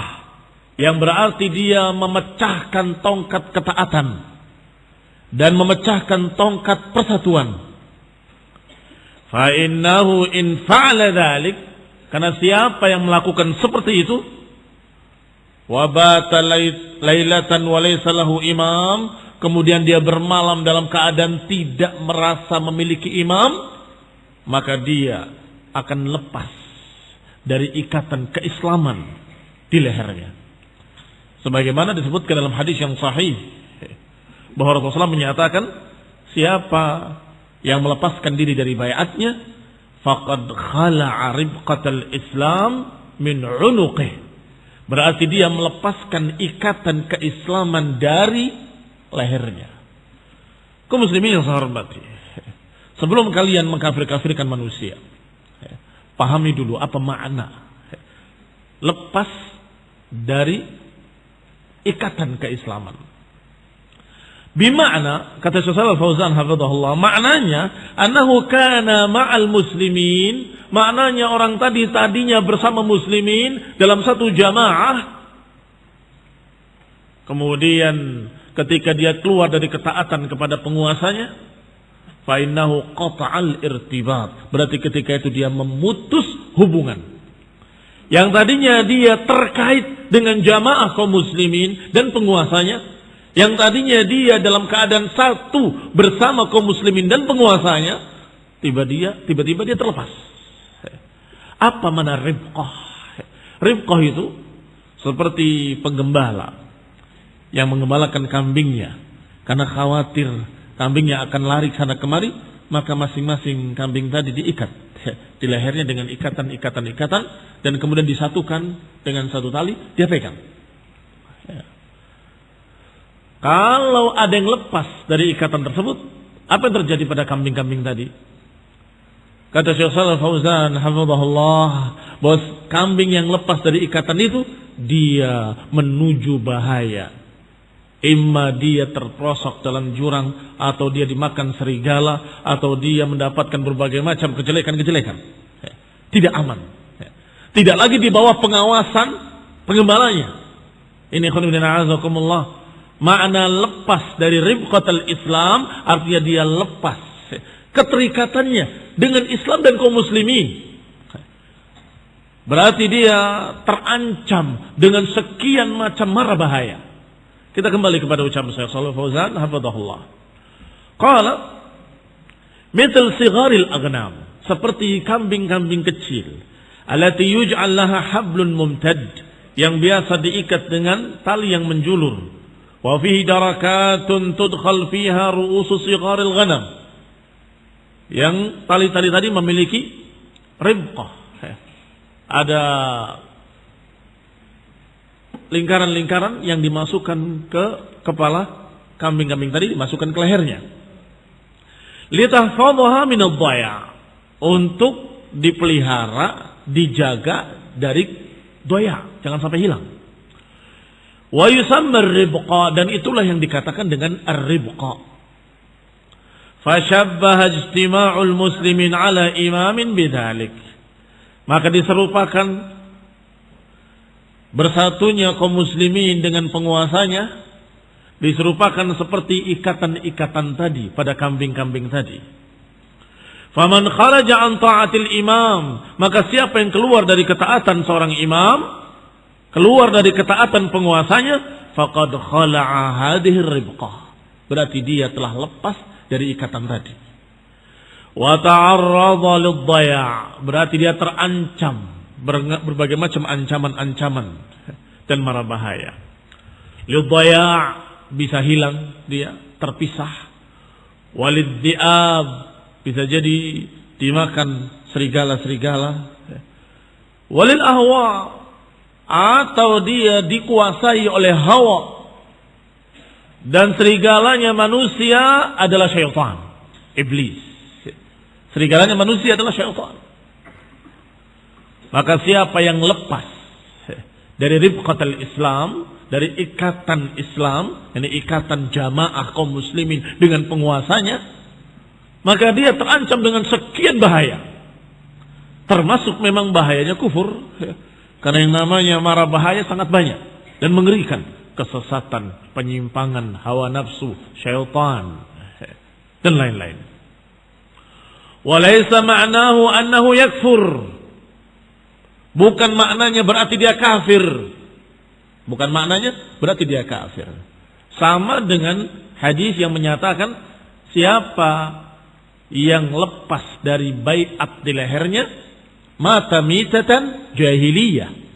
yang berarti dia memecahkan tongkat ketaatan dan memecahkan tongkat persatuan. Fa innahu in fa'ala dzalik, karena siapa yang melakukan seperti itu, wa bata lailatan wa laysa lahu imam, kemudian dia bermalam dalam keadaan tidak merasa memiliki imam, maka dia akan lepas dari ikatan keislaman di lehernya. Sebagaimana disebutkan dalam hadis yang sahih bahwa Rasulullah menyatakan, siapa yang melepaskan diri dari baiatnya, faqad khala'a ribqatal Islam min 'unuqih. Berarti dia melepaskan ikatan keislaman dari lehernya. Kaum muslimin yang saya hormati, sebelum kalian mengkafir-kafirkan manusia, pahami dulu apa makna lepas dari ikatan keislaman. Bima'na, kata Syekh Shalal Fauzan hafizahullah, maknanya annahu kana ma'al muslimin, maknanya orang tadinya bersama muslimin dalam satu jamaah, kemudian ketika dia keluar dari ketaatan kepada penguasanya, fa innahu qata'al irtibat, berarti ketika itu dia memutus hubungan. Yang tadinya dia terkait dengan jamaah kaum muslimin dan penguasanya, yang tadinya dia dalam keadaan satu bersama kaum muslimin dan penguasanya, tiba-tiba dia terlepas. Apa makna ribqah? Ribqah itu seperti penggembala yang menggembalakan kambingnya, karena khawatir kambingnya akan lari sana kemari, maka masing-masing kambing tadi diikat di lehernya dengan ikatan, dan kemudian disatukan dengan satu tali, dia pegang. Kalau ada yang lepas dari ikatan tersebut, apa yang terjadi pada kambing-kambing tadi? Kata Syekh Shalal Fauzan hafizahullah, bahwa kambing yang lepas dari ikatan itu, dia menuju bahaya. Imma dia terprosok dalam jurang, atau dia dimakan serigala, atau dia mendapatkan berbagai macam kejelekan-kejelekan. Tidak aman. Tidak lagi di bawah pengawasan penggembalanya. Ini khonibina azakumullah. Makna lepas dari ribqatul Islam artinya dia lepas keterikatannya dengan Islam dan kaum muslimin. Berarti dia terancam dengan sekian macam mara bahaya. Kita kembali kepada ucapan Syekh Shalal Fauzan hafizahullah. Qala mithal sigharil aghnam, seperti kambing-kambing kecil, allati yuj'al laha hablun mumtad, yang biasa diikat dengan tali yang menjulur. Wa fihi darakatun tudkhal fiha ru'usu sigharil ghanam, yang tali-tali tadi memiliki ribqah. Ada lingkaran-lingkaran yang dimasukkan ke kepala kambing-kambing tadi, dimasukkan ke lehernya. Litahfadhaha min ad-dhaya', untuk dipelihara, dijaga dari doya, jangan sampai hilang. Wa yusamma ar-ribqa, dan itulah yang dikatakan dengan ar-ribqa. Fashabbaha ijtima'ul muslimin ala imamin bidzalik, maka diserupakan bersatunya kaum muslimin dengan penguasanya, diserupakan seperti ikatan-ikatan tadi pada kambing-kambing tadi. Faman kharaja an ta'atil imam, maka siapa yang keluar dari ketaatan seorang imam, keluar dari ketaatan penguasanya, faqad khala'a hadhihi ribqah, berarti dia telah lepas dari ikatan tadi. Wa ta'arrada lidh-dhaya', berarti dia terancam berbagai macam ancaman-ancaman dan mara bahaya. Lidh-dhaya', bisa hilang dia, terpisah. Walidh-dhi'ab, bisa jadi dimakan serigala-serigala. Walil ahwa', atau dia dikuasai oleh hawa, dan serigalanya manusia adalah syaitan, iblis. Serigalanya manusia adalah syaitan. Maka siapa yang lepas dari ribqatul Islam, dari ikatan Islam, ini ikatan jamaah kaum muslimin dengan penguasanya, maka dia terancam dengan sekian bahaya. Termasuk memang bahayanya kufur, karena yang namanya mara bahaya sangat banyak dan mengerikan. Kesesatan, penyimpangan, hawa nafsu, syaitan, dan lain-lain. Walaysa ma'nahu annahu yakfur. Bukan maknanya berarti dia kafir. Bukan maknanya berarti dia kafir. Sama dengan hadis yang menyatakan siapa yang lepas dari baiat di lehernya mata mitatan jahiliyah.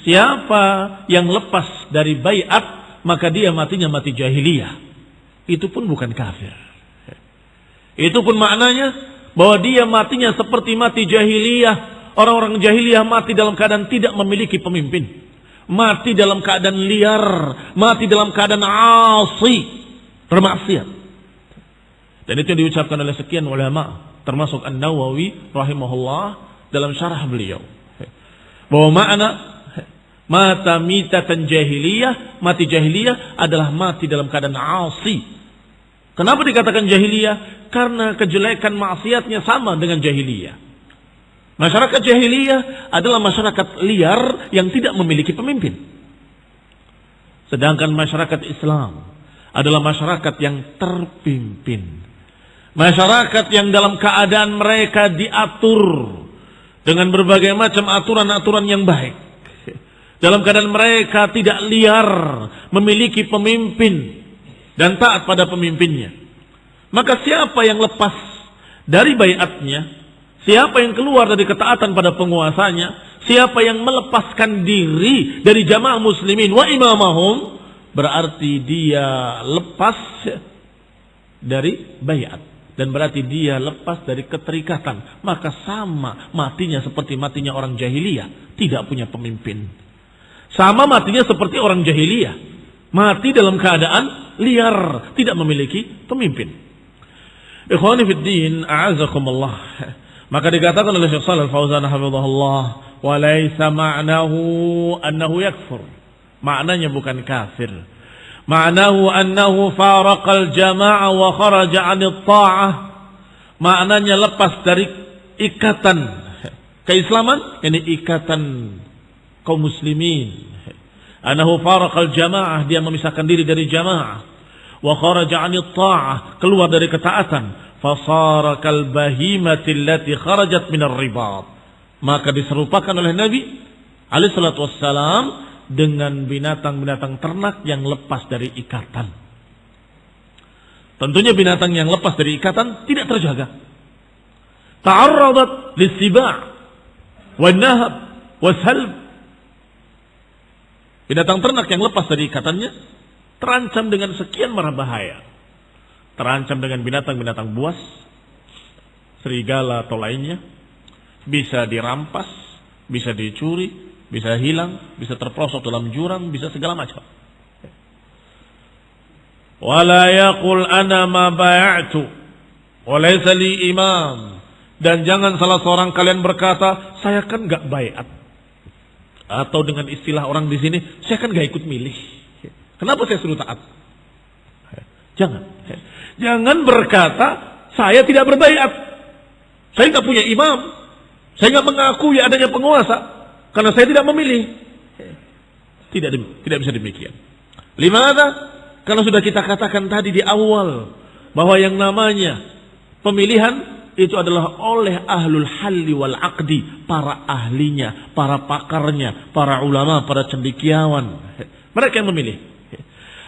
Siapa yang lepas dari baiat maka dia matinya mati jahiliyah. Itu pun bukan kafir. Itu pun maknanya bahwa dia matinya seperti mati jahiliyah. Orang-orang jahiliyah mati dalam keadaan tidak memiliki pemimpin. Mati dalam keadaan liar. Mati dalam keadaan asi. Bermaksiat. Dan itu yang diucapkan oleh sekian ulama. Termasuk An-Nawawi rahimahullah dalam syarah beliau. Bahwa makna mata mitatan jahiliyah. Mati jahiliyah adalah mati dalam keadaan asi. Kenapa dikatakan jahiliyah? Karena kejelekan maksiatnya sama dengan jahiliyah. Masyarakat jahiliyah adalah masyarakat liar yang tidak memiliki pemimpin. Sedangkan masyarakat Islam adalah masyarakat yang terpimpin. Masyarakat yang dalam keadaan mereka diatur dengan berbagai macam aturan-aturan yang baik. Dalam keadaan mereka tidak liar, memiliki pemimpin dan taat pada pemimpinnya. Maka siapa yang lepas dari baiatnya, siapa yang keluar dari ketaatan pada penguasanya, siapa yang melepaskan diri dari jamaah muslimin wa imamahum, berarti dia lepas dari baiat. Dan berarti dia lepas dari keterikatan. Maka sama matinya seperti matinya orang jahiliyah. Tidak punya pemimpin. Sama matinya seperti orang jahiliyah. Mati dalam keadaan liar. Tidak memiliki pemimpin. Ikhwani fiddin, a'azakumullah. Maka dikatakan oleh Syekh Shalih Al-Fauzan hafizahullah, wa laisa ma'nahu annahu yakfur. Maknanya bukan kafir. Ma'nahu annahu faraqal jama'ah wa kharaja 'anil ta'ah. Maknanya lepas dari ikatan keislaman, ini ikatan kaum muslimin. Annahu faraqal jama'ah, dia memisahkan diri dari jamaah. Wa kharaja 'anil ta'ah, keluar dari ketaatan. Fasara kal bahimati allati kharajat minar ribat. Maka diserupakan oleh Nabi alaihi salatu wassalam dengan binatang-binatang ternak yang lepas dari ikatan. Tentunya binatang yang lepas dari ikatan tidak terjaga. Ta'arradat lis-siba' wan-nahab was-salb. Binatang ternak yang lepas dari ikatannya terancam dengan sekian mara bahaya. Terancam dengan binatang-binatang buas, serigala atau lainnya. Bisa dirampas, bisa dicuri, bisa hilang, bisa terperosok dalam jurang, bisa segala macam. Wala yaqul ana ma bai'tu wa laysa li imam. Dan jangan salah seorang kalian berkata, saya kan enggak baiat. Atau dengan istilah orang di sini, saya kan enggak ikut milih. Kenapa saya suruh taat? Jangan. Jangan berkata, saya tidak berbaiat. Saya enggak punya imam. Saya enggak mengakui adanya penguasa. Karena saya tidak memilih. Tidak bisa demikian. Limadha? Karena sudah kita katakan tadi di awal bahwa yang namanya pemilihan itu adalah oleh ahlul halli wal aqdi, para ahlinya, para pakarnya, para ulama, para cendekiawan. Mereka yang memilih.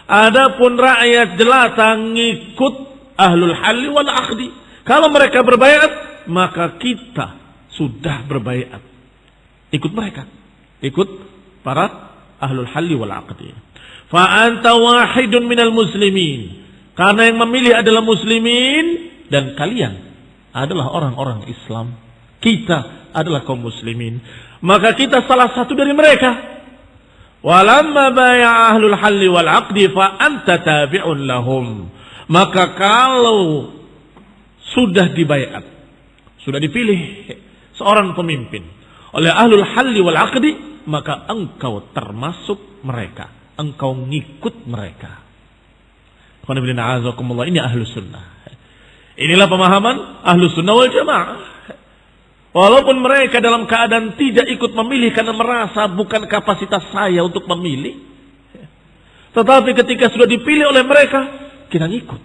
Adapun rakyat jelata ngikut ahlul halli wal aqdi. Kalau mereka berbaiat, maka kita sudah berbaiat. Ikut mereka, ikut para ahlul halli wal aqdi. Fa anta wahidun minal muslimin. Karena yang memilih adalah muslimin dan kalian adalah orang-orang Islam. Kita adalah kaum muslimin. Maka kita salah satu dari mereka. Walamma bai'a ahlul halli wal aqdi fa anta tabi'un lahum. Maka kalau sudah dibaiat, sudah dipilih seorang pemimpin, oleh ahlul halli wal aqdi, maka engkau termasuk mereka, engkau ngikut mereka. Ini ahlus sunnah. Inilah pemahaman ahlus sunnah wal jamaah. Walaupun mereka dalam keadaan tidak ikut memilih karena merasa bukan kapasitas saya untuk memilih, tetapi ketika sudah dipilih oleh mereka, kita ngikut.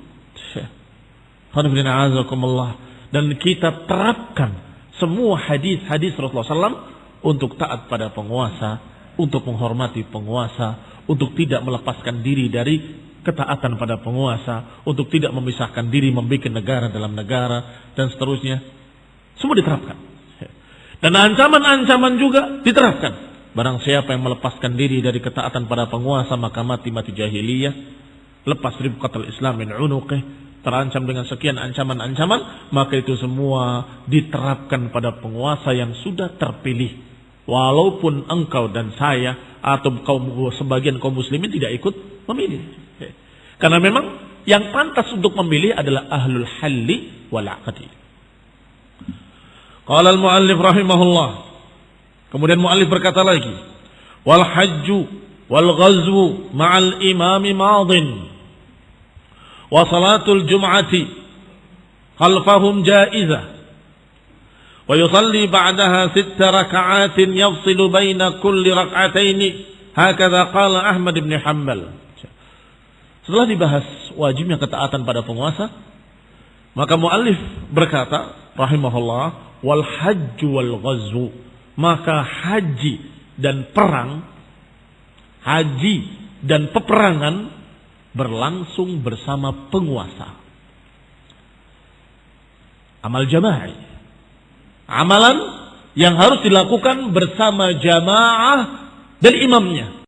Dan kita terapkan semua hadis-hadis Rasulullah SAW untuk taat pada penguasa, untuk menghormati penguasa, untuk tidak melepaskan diri dari ketaatan pada penguasa, untuk tidak memisahkan diri, membuat negara dalam negara, dan seterusnya. Semua diterapkan. Dan ancaman-ancaman juga diterapkan. Barang siapa yang melepaskan diri dari ketaatan pada penguasa, maka mati jahiliyah. Lepas ribqatul Islam min unuqih, terancam dengan sekian ancaman-ancaman, maka itu semua diterapkan pada penguasa yang sudah terpilih. Walaupun engkau dan saya atau sebagian kaum muslimin tidak ikut memilih. Karena memang yang pantas untuk memilih adalah ahlul halli wal aqdi. Qala al-muallif rahimahullah. Kemudian muallif berkata lagi, wal hajju wal ghazwu ma'al imami madin. Wa salatul jum'ati khalfahum jaizah. Wa yusalli ba'daha 6 raka'atin yafsilu baina kulli rak'ataini. Hakadha qala Ahmad bin Hanbal. Setelah dibahas wajibnya ketaatan pada penguasa, maka muallif berkata rahimahullah, wal hajju wal ghazwu, maka haji dan perang, haji dan peperangan berlangsung bersama penguasa. Amal jamaah, amalan yang harus dilakukan bersama jamaah dan imamnya.